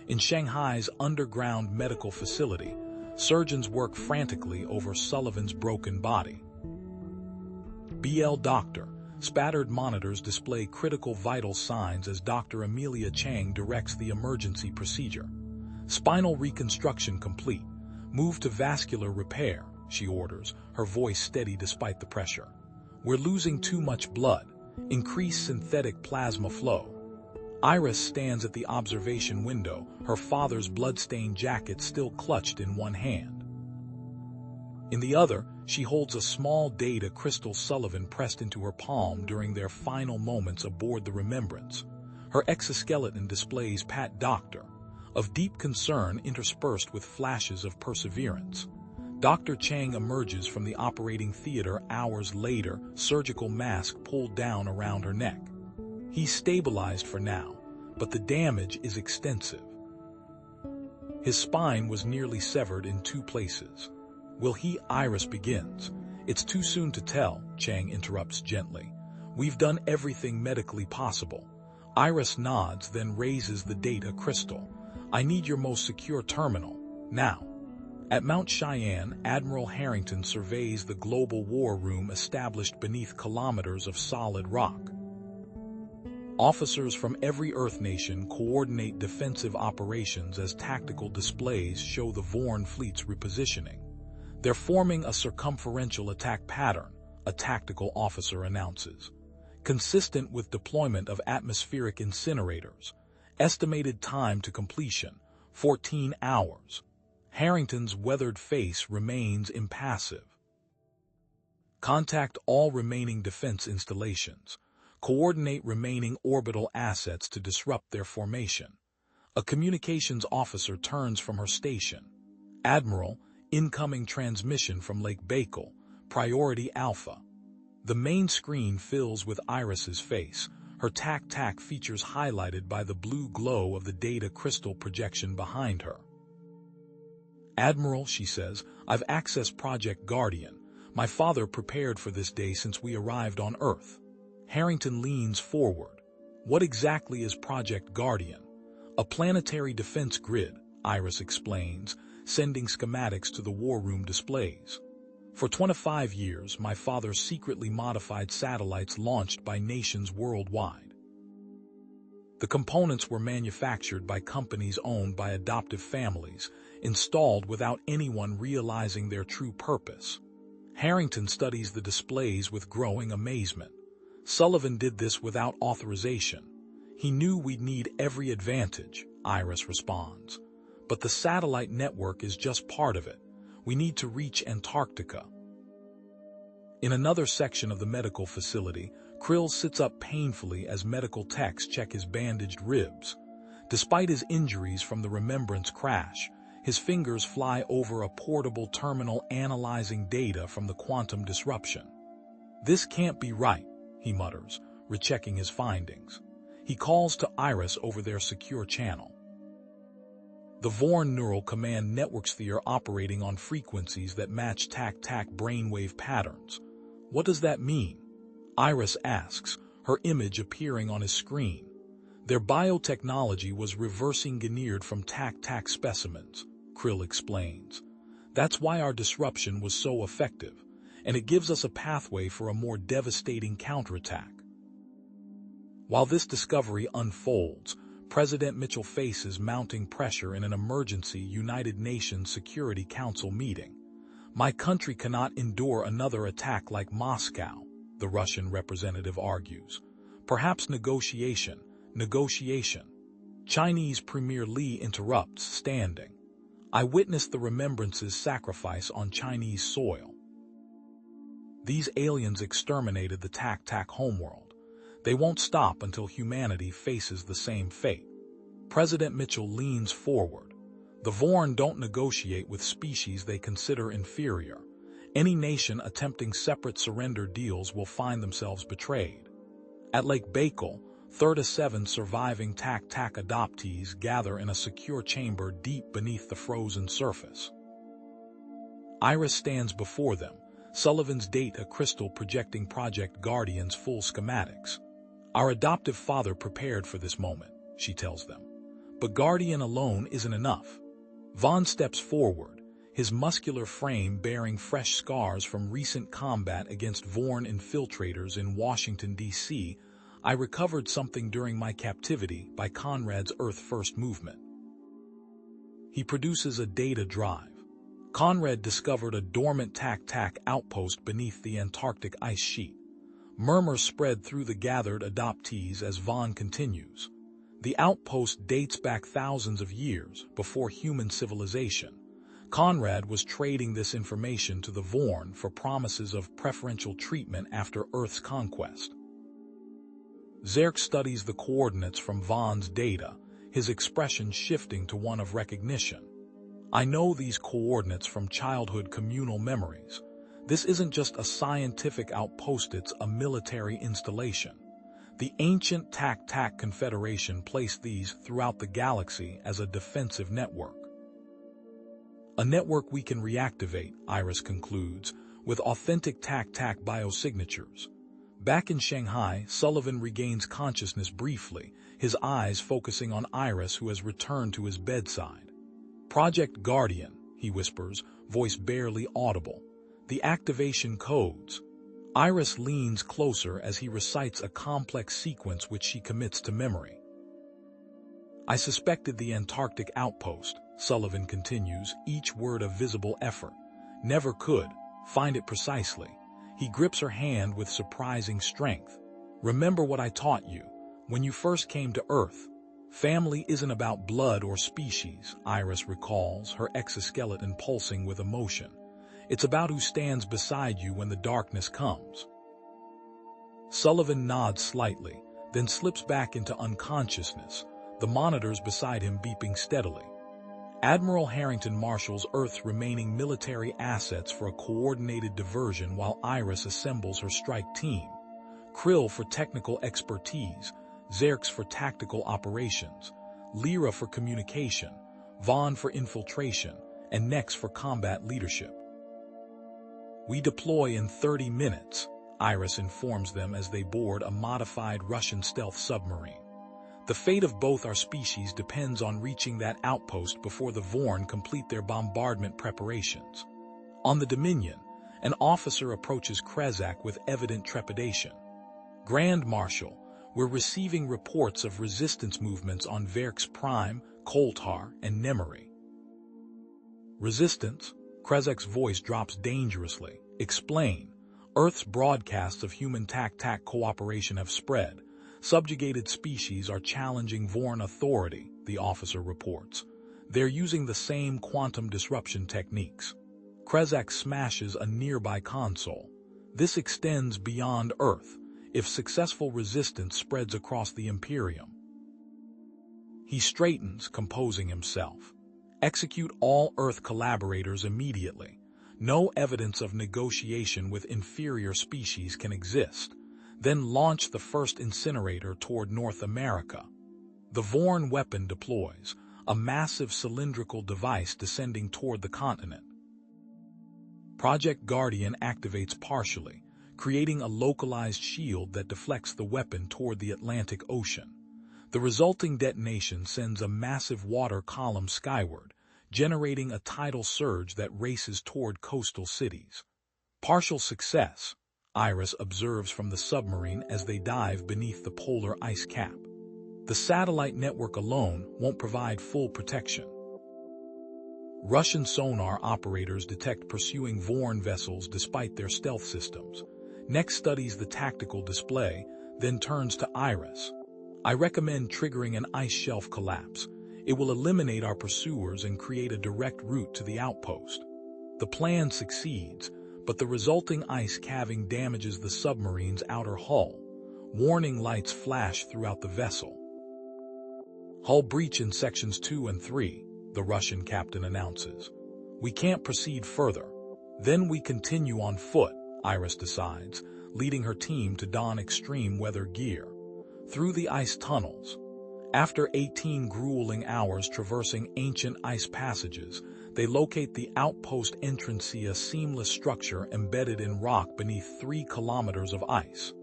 [SPEAKER 1] In Shanghai's underground medical facility, surgeons work frantically over Sullivan's broken body. BL Doctor, spattered monitors display critical vital signs as Dr. Amelia Chang directs the emergency procedure. "Spinal reconstruction complete. Move to vascular repair," she orders, her voice steady despite the pressure. "We're losing too much blood. Increase synthetic plasma flow." Iris stands at the observation window, her father's blood-stained jacket still clutched in one hand. In the other, she holds a small data crystal Sullivan pressed into her palm during their final moments aboard the Remembrance. Her exoskeleton displays "Pat Doctor," of deep concern interspersed with flashes of perseverance. Dr. Chang emerges from the operating theater hours later, surgical mask pulled down around her neck. He's stabilized for now, but the damage is extensive. His spine was nearly severed in 2 places. "Will he?" Iris begins. "It's too soon to tell," Chang interrupts gently. "We've done everything medically possible." Iris nods, then raises the data crystal. "I need your most secure terminal, now." At Mount Cheyenne, Admiral Harrington surveys the global war room established beneath kilometers of solid rock. Officers from every Earth nation coordinate defensive operations as tactical displays show the Vorn fleet's repositioning. They're forming a circumferential attack pattern, a tactical officer announces. Consistent with deployment of atmospheric incinerators. Estimated time to completion, 14 hours. Harrington's weathered face remains impassive. Contact all remaining defense installations. Coordinate remaining orbital assets to disrupt their formation. A communications officer turns from her station. Admiral, incoming transmission from Lake Baikal, Priority Alpha. The main screen fills with Iris's face, her tac-tac features highlighted by the blue glow of the data crystal projection behind her. Admiral, she says, I've accessed Project Guardian. My father prepared for this day since we arrived on Earth. Harrington leans forward. What exactly is Project Guardian? A planetary defense grid, Iris explains, sending schematics to the war room displays. For 25 years, my father secretly modified satellites launched by nations worldwide. The components were manufactured by companies owned by adoptive families, installed without anyone realizing their true purpose. Harrington studies the displays with growing amazement. Sullivan did this without authorization. He knew we'd need every advantage, Iris responds. But the satellite network is just part of it. We need to reach Antarctica. In another section of the medical facility, Krill sits up painfully as medical techs check his bandaged ribs. Despite his injuries from the Remembrance crash, his fingers fly over a portable terminal analyzing data from the quantum disruption. This can't be right, he mutters, rechecking his findings. He calls to Iris over their secure channel. The Vorn Neural Command Network Sphere operating on frequencies that match tac-tac brainwave patterns. What does that mean? Iris asks, her image appearing on his screen. Their biotechnology was reverse engineered from tac-tac specimens, Krill explains. That's why our disruption was so effective, and it gives us a pathway for a more devastating counterattack. While this discovery unfolds, President Mitchell faces mounting pressure in an emergency United Nations Security Council meeting. My country cannot endure another attack like Moscow, the Russian representative argues. Perhaps negotiation. Chinese Premier Li interrupts, standing. I witnessed the Remembrance's sacrifice on Chinese soil. These aliens exterminated the tac-tac homeworld. They won't stop until humanity faces the same fate. President Mitchell leans forward. The Vorn don't negotiate with species they consider inferior. Any nation attempting separate surrender deals will find themselves betrayed. At Lake Baikal, 37 surviving tac-tac adoptees gather in a secure chamber deep beneath the frozen surface. Iris stands before them, Sullivan's data crystal projecting Project Guardian's full schematics. Our adoptive father prepared for this moment, she tells them. But Guardian alone isn't enough. Vaughn steps forward, his muscular frame bearing fresh scars from recent combat against Vorn infiltrators in Washington, D.C. I recovered something during my captivity by Conrad's Earth First movement. He produces a data drive. Conrad discovered a dormant tac-tac outpost beneath the Antarctic ice sheet. Murmurs spread through the gathered adoptees as Vaughn continues. The outpost dates back thousands of years before human civilization. Conrad was trading this information to the Vorn for promises of preferential treatment after Earth's conquest. Zerk studies the coordinates from Vaughn's data, his expression shifting to one of recognition. I know these coordinates from childhood communal memories. This isn't just a scientific outpost, it's a military installation. The ancient tac-tac confederation placed these throughout the galaxy as a defensive network. A network we can reactivate, Iris concludes, with authentic tac-tac biosignatures. Back in Shanghai, Sullivan regains consciousness briefly, his eyes focusing on Iris, who has returned to his bedside. Project Guardian, he whispers, voice barely audible. The activation codes. Iris leans closer as he recites a complex sequence which she commits to memory. I suspected the Antarctic outpost, Sullivan continues, each word a visible effort. Never could find it precisely. He grips her hand with surprising strength. Remember what I taught you when you first came to Earth. Family isn't about blood or species, Iris recalls, her exoskeleton pulsing with emotion. It's about who stands beside you when the darkness comes. Sullivan nods slightly, then slips back into unconsciousness, the monitors beside him beeping steadily. Admiral Harrington marshals Earth's remaining military assets for a coordinated diversion while Iris assembles her strike team. Krill for technical expertise, Xerx for tactical operations, Lyra for communication, Vaughn for infiltration, and Nex for combat leadership. We deploy in 30 minutes, Iris informs them as they board a modified Russian stealth submarine. The fate of both our species depends on reaching that outpost before the Vorn complete their bombardment preparations. On the Dominion, an officer approaches Krezak with evident trepidation. Grand Marshal, we're receiving reports of resistance movements on Verx Prime, Koltar, and Nemery. Resistance? Krezak's voice drops dangerously. Explain. Earth's broadcasts of human tac-tac cooperation have spread. Subjugated species are challenging Vorn authority, the officer reports. They're using the same quantum disruption techniques. Krezak smashes a nearby console. This extends beyond Earth, if successful resistance spreads across the Imperium. He straightens, composing himself. Execute all Earth collaborators immediately. No evidence of negotiation with inferior species can exist. Then launch the first incinerator toward North America. The Vorn weapon deploys, a massive cylindrical device descending toward the continent. Project Guardian activates partially, creating a localized shield that deflects the weapon toward the Atlantic Ocean. The resulting detonation sends a massive water column skyward, generating a tidal surge that races toward coastal cities. Partial success, Iris observes from the submarine as they dive beneath the polar ice cap. The satellite network alone won't provide full protection. Russian sonar operators detect pursuing Vorn vessels despite their stealth systems. Nex studies the tactical display, then turns to Iris. I recommend triggering an ice shelf collapse. It will eliminate our pursuers and create a direct route to the outpost. The plan succeeds, but the resulting ice calving damages the submarine's outer hull. Warning lights flash throughout the vessel. Hull breach in sections 2 and 3, the Russian captain announces. We can't proceed further. Then we continue on foot, Iris decides, leading her team to don extreme weather gear. Through the ice tunnels. After 18 grueling hours traversing ancient ice passages, they locate the outpost entrance, a seamless structure embedded in rock beneath 3 kilometers of ice.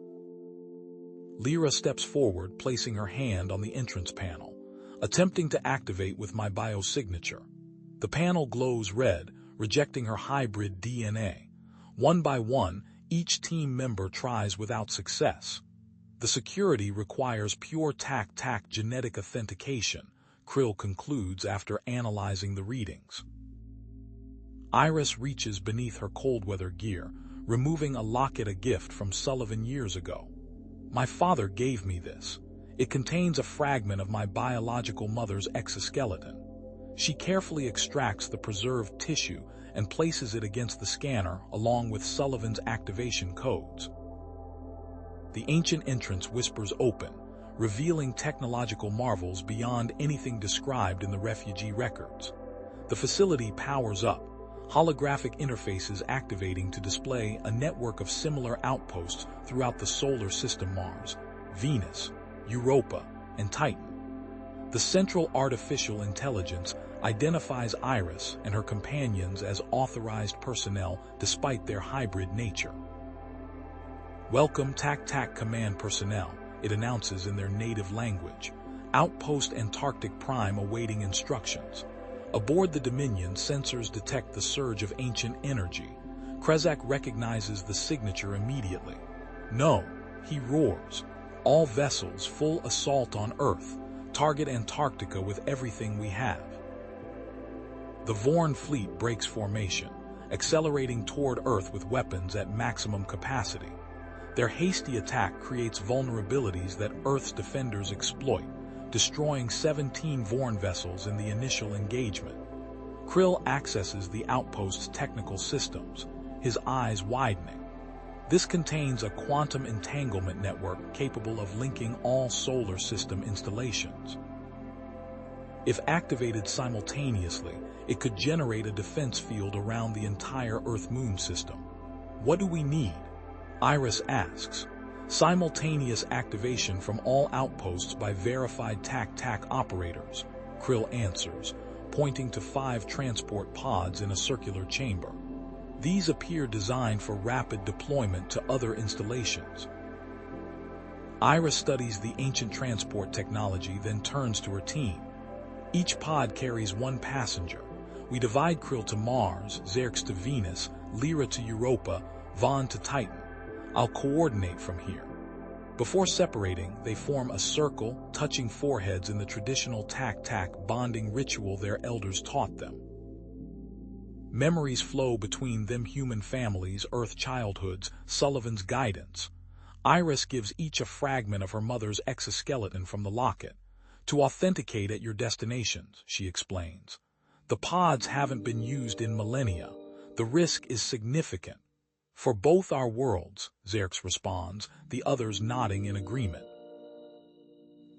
[SPEAKER 1] Lyra steps forward, placing her hand on the entrance panel, attempting to activate with my biosignature. The panel glows red, rejecting her hybrid DNA. One by one, each team member tries without success. The security requires pure tac-tac genetic authentication, Krill concludes after analyzing the readings. Iris reaches beneath her cold-weather gear, removing a locket, a gift from Sullivan years ago. My father gave me this. It contains a fragment of my biological mother's exoskeleton. She carefully extracts the preserved tissue and places it against the scanner along with Sullivan's activation codes. The ancient entrance whispers open, revealing technological marvels beyond anything described in the refugee records. The facility powers up, holographic interfaces activating to display a network of similar outposts throughout the solar system: Mars, Venus, Europa, and Titan. The central artificial intelligence identifies Iris and her companions as authorized personnel despite their hybrid nature. Welcome Tac-Tac Command personnel, it announces in their native language. Outpost Antarctic Prime awaiting instructions. Aboard the Dominion, sensors detect the surge of ancient energy. Krezak recognizes the signature immediately. No, he roars. All vessels, full assault on Earth. Target Antarctica with everything we have. The Vorn fleet breaks formation. accelerating toward Earth with weapons at maximum capacity. Their hasty attack creates vulnerabilities that Earth's defenders exploit, destroying 17 Vorn vessels in the initial engagement. Krill accesses the outpost's technical systems, his eyes widening. This contains a quantum entanglement network capable of linking all solar system installations. If activated simultaneously, it could generate a defense field around the entire Earth-Moon system. What do we need? Iris asks. Simultaneous activation from all outposts by verified TAC-TAC operators, Krill answers, pointing to 5 transport pods in a circular chamber. These appear designed for rapid deployment to other installations. Iris studies the ancient transport technology, then turns to her team. Each pod carries 1 passenger. We divide Krill to Mars, Xerx to Venus, Lyra to Europa, Vaughn to Titan. I'll coordinate from here. Before separating, they form a circle, touching foreheads in the traditional TAC-TAC bonding ritual their elders taught them. Memories flow between them, human families, Earth childhoods, Sullivan's guidance. Iris gives each a fragment of her mother's exoskeleton from the locket. To authenticate at your destinations, she explains. The pods haven't been used in millennia. The risk is significant. For both our worlds, Xerx responds, the others nodding in agreement.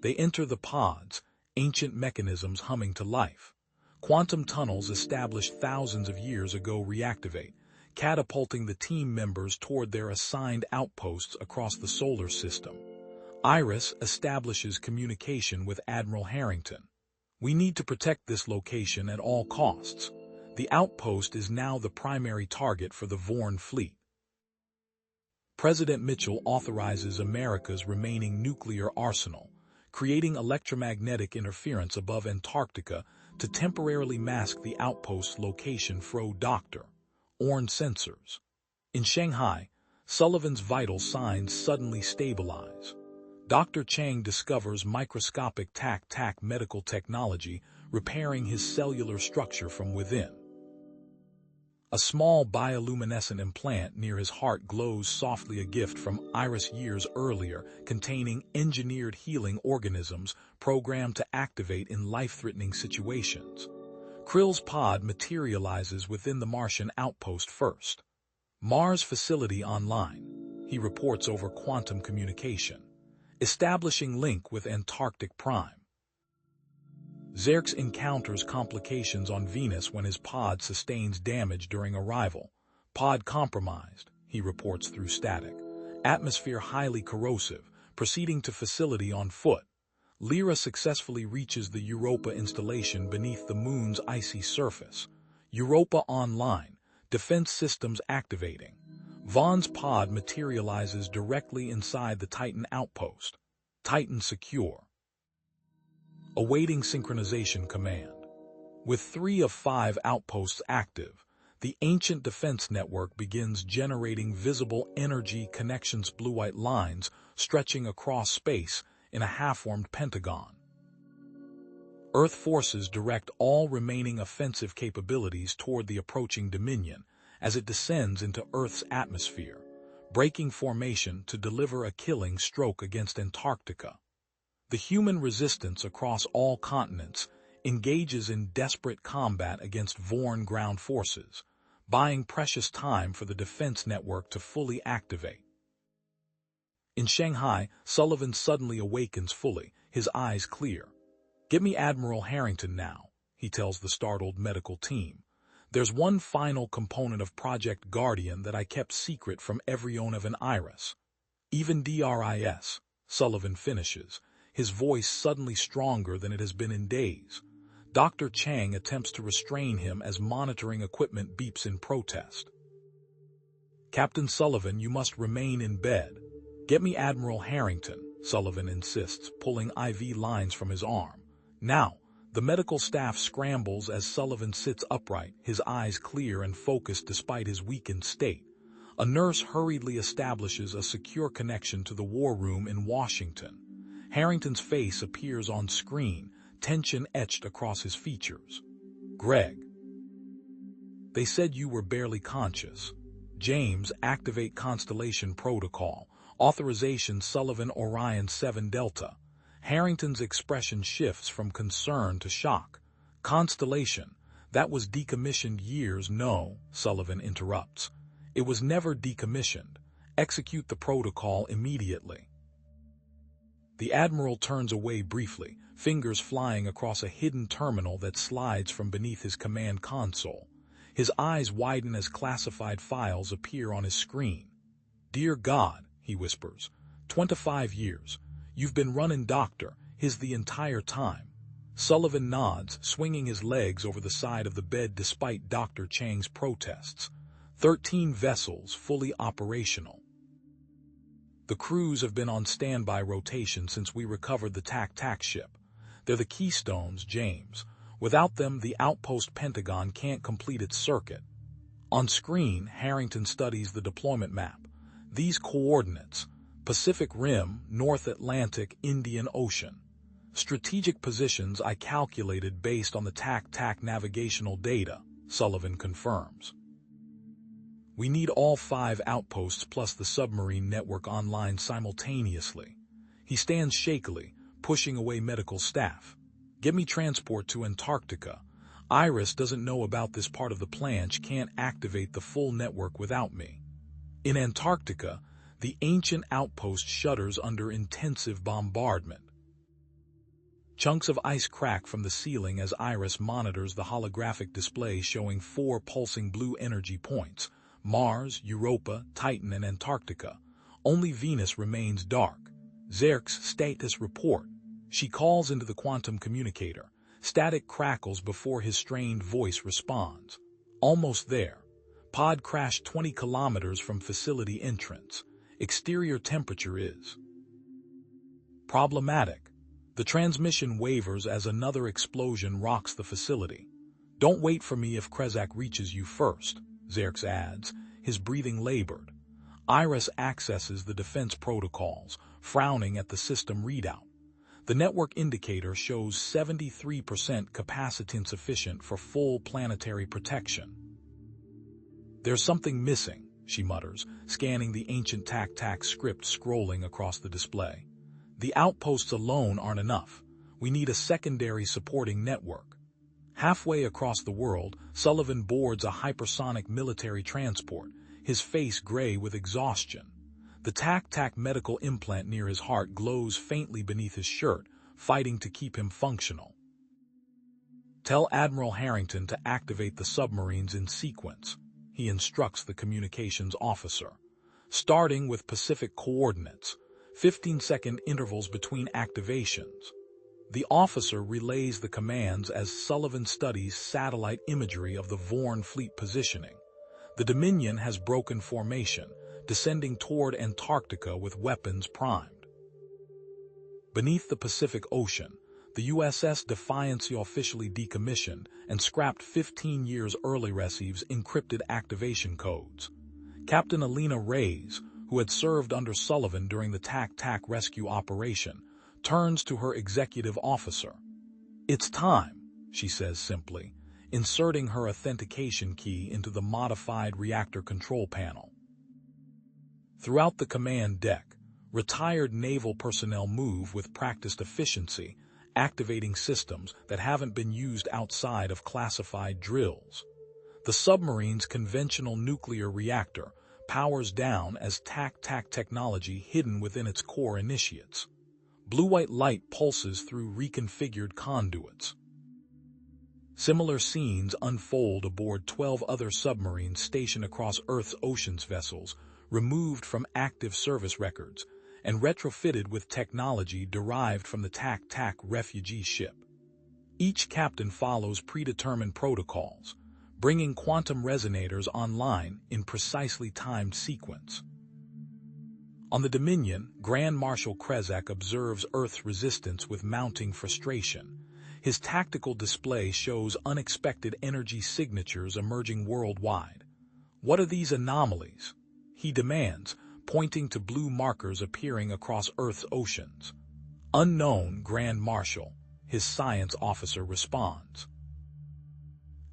[SPEAKER 1] They enter the pods, ancient mechanisms humming to life. Quantum tunnels established thousands of years ago reactivate, catapulting the team members toward their assigned outposts across the solar system. Iris establishes communication with Admiral Harrington. We need to protect this location at all costs. The outpost is now the primary target for the Vorn fleet. President Mitchell authorizes America's remaining nuclear arsenal, creating electromagnetic interference above Antarctica to temporarily mask the outpost's location for Dr. Orn sensors. In Shanghai, Sullivan's vital signs suddenly stabilize. Dr. Chang discovers microscopic TAC-TAC medical technology, repairing his cellular structure from within. A small bioluminescent implant near his heart glows softly, a gift from Iris years earlier, containing engineered healing organisms programmed to activate in life-threatening situations. Krill's pod materializes within the Martian outpost first. Mars facility online, he reports over quantum communication, establishing link with Antarctic Prime. Xerx encounters complications on Venus when his pod sustains damage during arrival. Pod compromised, he reports through static. Atmosphere highly corrosive, proceeding to facility on foot. Lyra successfully reaches the Europa installation beneath the moon's icy surface. Europa online, defense systems activating. Vaughn's pod materializes directly inside the Titan outpost. Titan secure. Awaiting synchronization command. With 3 of 5 outposts active, the ancient defense network begins generating visible energy connections, blue-white lines stretching across space in a half-formed pentagon. Earth forces direct all remaining offensive capabilities toward the approaching Dominion as it descends into Earth's atmosphere, breaking formation to deliver a killing stroke against Antarctica. The human resistance across all continents engages in desperate combat against Vorn ground forces, buying precious time for the defense network to fully activate. In Shanghai, Sullivan suddenly awakens fully, his eyes clear. "Get me Admiral Harrington now," he tells the startled medical team. "There's one final component of Project Guardian that I kept secret from everyone of an Iris." "Even DRIS," Sullivan finishes, his voice suddenly stronger than it has been in days. Dr. Chang attempts to restrain him as monitoring equipment beeps in protest. "Captain Sullivan, you must remain in bed." "Get me Admiral Harrington," Sullivan insists, pulling IV lines from his arm. Now, the medical staff scrambles as Sullivan sits upright, his eyes clear and focused despite his weakened state. A nurse hurriedly establishes a secure connection to the war room in Washington. Harrington's face appears on screen, tension etched across his features. "Greg." They said you were barely conscious. James, activate Constellation Protocol. Authorization Sullivan Orion 7 Delta. Harrington's expression shifts from concern to shock. Constellation, that was decommissioned years. No, Sullivan interrupts. It was never decommissioned. Execute the protocol immediately. The Admiral turns away briefly, fingers flying across a hidden terminal that slides from beneath his command console. His eyes widen as classified files appear on his screen. "Dear God," he whispers, 25 years. You've been running Doctor, his the entire time." Sullivan nods, swinging his legs over the side of the bed despite Dr. Chang's protests. 13 vessels fully operational. The crews have been on standby rotation since we recovered the TAC-TAC ship. They're the keystones, James. Without them, the outpost Pentagon can't complete its circuit. On screen, Harrington studies the deployment map. These coordinates: Pacific Rim, North Atlantic, Indian Ocean. Strategic positions I calculated based on the TAC-TAC navigational data, Sullivan confirms. We need all 5 outposts plus the submarine network online simultaneously. He stands shakily, pushing away medical staff. "Get me transport to Antarctica. Iris doesn't know about this part of the plan. She can't activate the full network without me." In Antarctica, the ancient outpost shudders under intensive bombardment. Chunks of ice crack from the ceiling as Iris monitors the holographic display showing 4 pulsing blue energy points: Mars, Europa, Titan, and Antarctica. Only Venus remains dark. "Zerk's status report." She calls into the quantum communicator. Static crackles before his strained voice responds. "Almost there. Pod crashed 20 kilometers from facility entrance. Exterior temperature is problematic." The transmission wavers as another explosion rocks the facility. "Don't wait for me if Krezak reaches you first," Zerks adds, his breathing labored. Iris accesses the defense protocols, frowning at the system readout. The network indicator shows 73% capacitance sufficient for full planetary protection. "There's something missing," she mutters, scanning the ancient TAC-TAC script scrolling across the display. "The outposts alone aren't enough. We need a secondary supporting network." Halfway across the world, Sullivan boards a hypersonic military transport, his face gray with exhaustion. The TAC-TAC medical implant near his heart glows faintly beneath his shirt, fighting to keep him functional. "Tell Admiral Harrington to activate the submarines in sequence," he instructs the communications officer. "Starting with Pacific coordinates, 15-second intervals between activations." The officer relays the commands as Sullivan studies satellite imagery of the Vorn fleet positioning. The Dominion has broken formation, descending toward Antarctica with weapons primed. Beneath the Pacific Ocean, the USS Defiance officially decommissioned and scrapped 15 years early receives encrypted activation codes. Captain Alina Reyes, who had served under Sullivan during the TAC-TAC rescue operation, turns to her executive officer. "It's time," she says simply, inserting her authentication key into the modified reactor control panel. Throughout the command deck, retired naval personnel move with practiced efficiency, activating systems that haven't been used outside of classified drills. The submarine's conventional nuclear reactor powers down as TAC-TAC technology hidden within its core initiates. Blue-white light pulses through reconfigured conduits. Similar scenes unfold aboard 12 other submarines stationed across Earth's oceans, vessels removed from active service records and retrofitted with technology derived from the TAC-TAC refugee ship. Each captain follows predetermined protocols, bringing quantum resonators online in precisely timed sequence. On the Dominion, Grand Marshal Krezak observes Earth's resistance with mounting frustration. His tactical display shows unexpected energy signatures emerging worldwide. "What are these anomalies?" he demands, pointing to blue markers appearing across Earth's oceans. "Unknown, Grand Marshal," his science officer responds.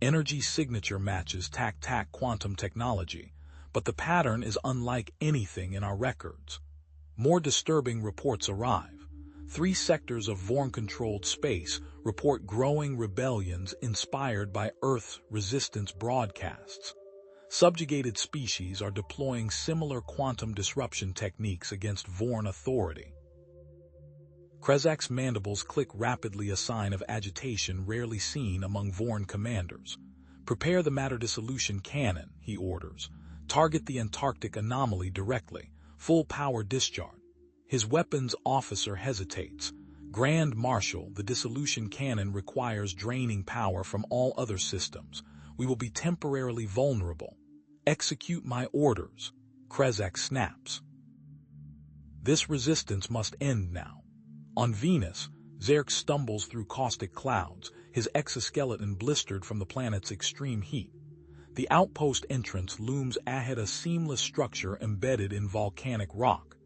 [SPEAKER 1] Energy signature matches tac-tac quantum technology, but the pattern is unlike anything in our records. More disturbing reports arrive. 3 sectors of Vorn-controlled space report growing rebellions inspired by Earth's resistance broadcasts. Subjugated species are deploying similar quantum disruption techniques against Vorn authority. Krezak's mandibles click rapidly, a sign of agitation rarely seen among Vorn commanders. Prepare the matter dissolution cannon, he orders. Target the Antarctic anomaly directly. Full power discharge. His weapons officer hesitates. Grand Marshal, the dissolution cannon requires draining power from all other systems. We will be temporarily vulnerable. Execute my orders. Krezak snaps. This resistance must end now. On Venus, Zerk stumbles through caustic clouds, his exoskeleton blistered from the planet's extreme heat. The outpost entrance looms ahead, a seamless structure embedded in volcanic rock.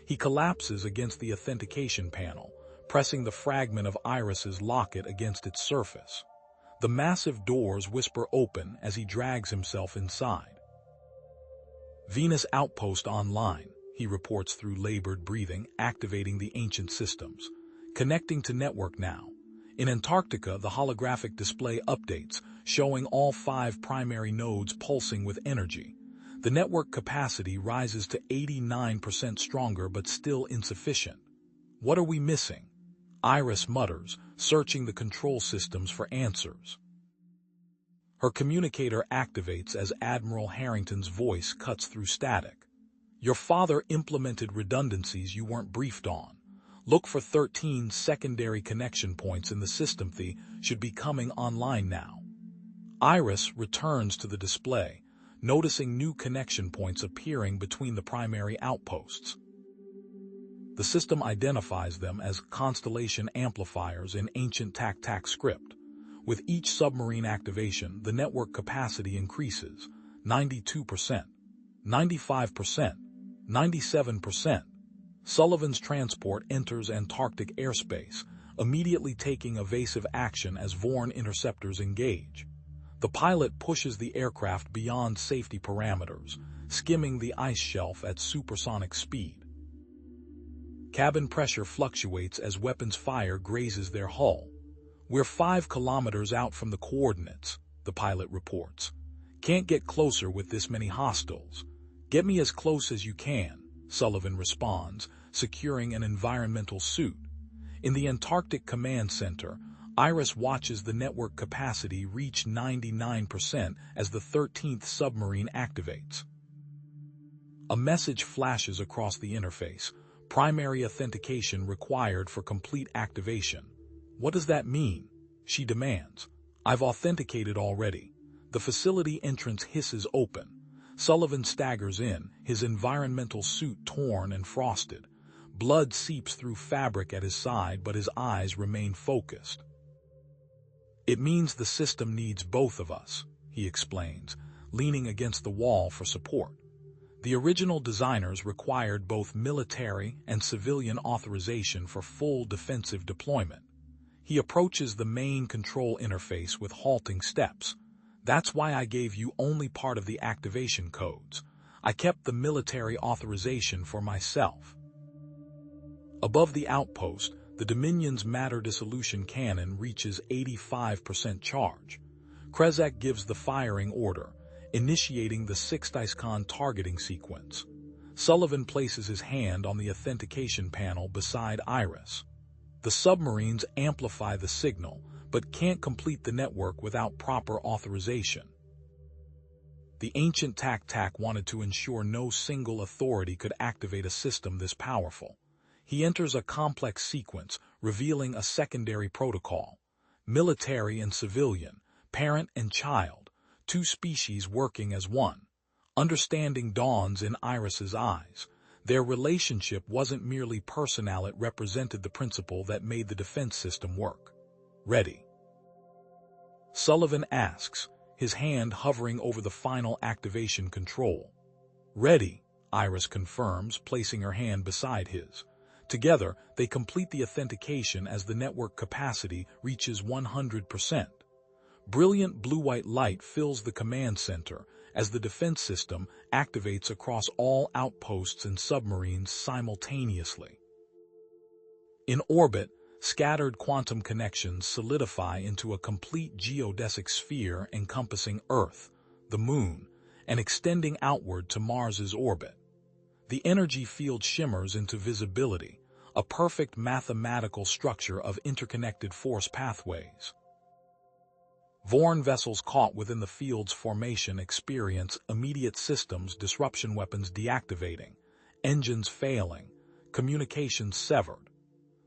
[SPEAKER 1] He collapses against the authentication panel, pressing the fragment of Iris's locket against its surface. The massive doors whisper open as he drags himself inside. Venus outpost online, he reports through labored breathing, activating the ancient systems. Connecting to network now. In Antarctica, the holographic display updates, showing all 5 primary nodes pulsing with energy. The network capacity rises to 89% stronger but still insufficient. What are we missing? Iris mutters, searching the control systems for answers. Her communicator activates as Admiral Harrington's voice cuts through static. Your father implemented redundancies you weren't briefed on. Look for 13 secondary connection points in the system. They should be coming online now. Iris returns to the display, noticing new connection points appearing between the primary outposts. The system identifies them as constellation amplifiers in ancient tac-tac script. With each submarine activation, the network capacity increases 92%, 95%, 97%. Sullivan's transport enters Antarctic airspace, immediately taking evasive action as Vorn interceptors engage. The pilot pushes the aircraft beyond safety parameters, skimming the ice shelf at supersonic speed. Cabin pressure fluctuates as weapons fire grazes their hull. We're 5 kilometers out from the coordinates, the pilot reports. Can't get closer with this many hostiles. Get me as close as you can, Sullivan responds, securing an environmental suit. In the Antarctic Command Center, Iris watches the network capacity reach 99% as the 13th submarine activates. A message flashes across the interface. Primary authentication required for complete activation. What does that mean? She demands. I've authenticated already. The facility entrance hisses open. Sullivan staggers in, his environmental suit torn and frosted. Blood seeps through fabric at his side, but his eyes remain focused. It means the system needs both of us, he explains, leaning against the wall for support. The original designers required both military and civilian authorization for full defensive deployment. He approaches the main control interface with halting steps. That's why I gave you only part of the activation codes. I kept the military authorization for myself. Above the outpost, the Dominion's matter dissolution cannon reaches 85% charge. Krezak gives the firing order, initiating the 6th ISCON targeting sequence. Sullivan places his hand on the authentication panel beside Iris. The submarines amplify the signal, but can't complete the network without proper authorization. The ancient tac-tac wanted to ensure no single authority could activate a system this powerful. He enters a complex sequence, revealing a secondary protocol. Military and civilian, parent and child, 2 species working as one. Understanding dawns in Iris's eyes. Their relationship wasn't merely personal, it represented the principle that made the defense system work. Ready? Sullivan asks, his hand hovering over the final activation control. Ready, Iris confirms, placing her hand beside his. Together, they complete the authentication as the network capacity reaches 100%. Brilliant blue-white light fills the command center as the defense system activates across all outposts and submarines simultaneously. In orbit, scattered quantum connections solidify into a complete geodesic sphere encompassing Earth, the Moon, and extending outward to Mars's orbit. The energy field shimmers into visibility, a perfect mathematical structure of interconnected force pathways. Vorn vessels caught within the field's formation experience immediate systems disruption weapons deactivating, engines failing, communications severed.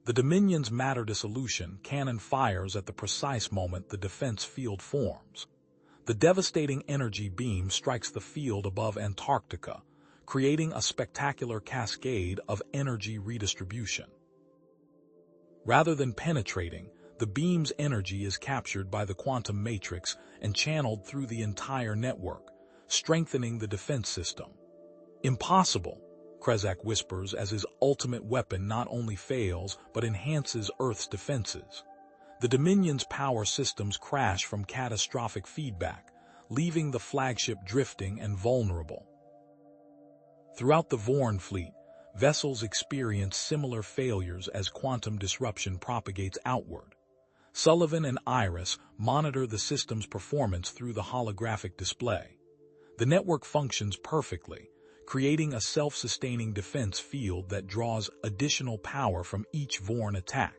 [SPEAKER 1] The Dominion's matter dissolution cannon fires at the precise moment the defense field forms. The devastating energy beam strikes the field above Antarctica, creating a spectacular cascade of energy redistribution. Rather than penetrating, the beam's energy is captured by the quantum matrix and channeled through the entire network, strengthening the defense system. Impossible, Krezak whispers as his ultimate weapon not only fails but enhances Earth's defenses. The Dominion's power systems crash from catastrophic feedback, leaving the flagship drifting and vulnerable. Throughout the Vorn fleet, vessels experience similar failures as quantum disruption propagates outward. Sullivan and Iris monitor the system's performance through the holographic display. The network functions perfectly, creating a self-sustaining defense field that draws additional power from each Vorn attack.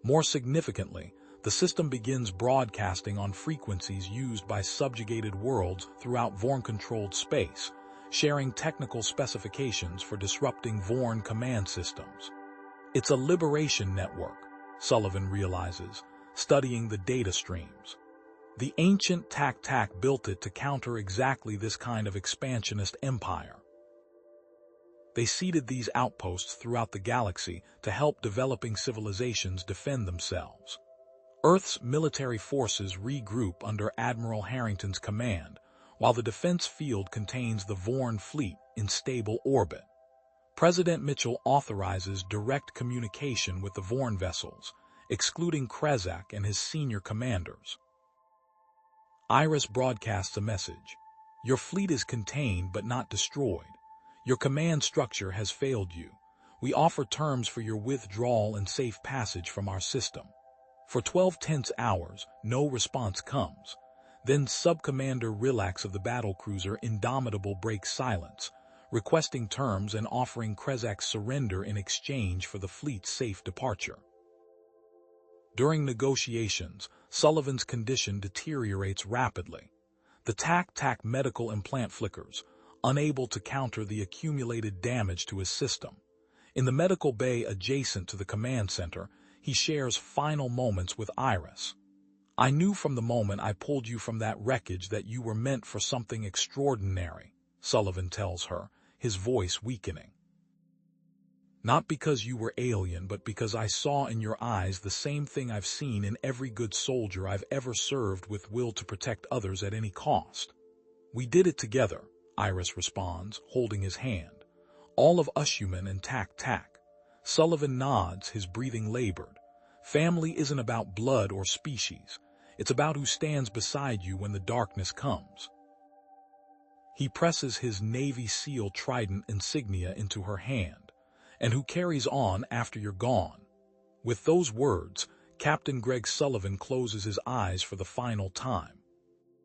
[SPEAKER 1] More significantly, the system begins broadcasting on frequencies used by subjugated worlds throughout Vorn-controlled space, sharing technical specifications for disrupting Vorn command systems. It's a liberation network, Sullivan realizes, studying the data streams. The ancient Tak-Tak built it to counter exactly this kind of expansionist empire. They seeded these outposts throughout the galaxy to help developing civilizations defend themselves. Earth's military forces regroup under Admiral Harrington's command, while the defense field contains the Vorn fleet in stable orbit. President Mitchell authorizes direct communication with the Vorn vessels, excluding Krezak and his senior commanders. Iris broadcasts a message. Your fleet is contained but not destroyed. Your command structure has failed you. We offer terms for your withdrawal and safe passage from our system. For 12 tense hours, no response comes. Then Sub-Commander Rilax of the battlecruiser Indomitable breaks silence, requesting terms and offering Krezak's surrender in exchange for the fleet's safe departure. During negotiations, Sullivan's condition deteriorates rapidly. The Tak-Tak medical implant flickers, unable to counter the accumulated damage to his system. In the medical bay adjacent to the command center, he shares final moments with Iris. I knew from the moment I pulled you from that wreckage that you were meant for something extraordinary, Sullivan tells her, his voice weakening. Not because you were alien, but because I saw in your eyes the same thing I've seen in every good soldier I've ever served with will to protect others at any cost. We did it together, Iris responds, holding his hand. All of us human and Tak-Tak. Sullivan nods, his breathing labored. Family isn't about blood or species. It's about who stands beside you when the darkness comes. He presses his Navy SEAL Trident insignia into her hand, and who carries on after you're gone. With those words, Captain Greg Sullivan closes his eyes for the final time.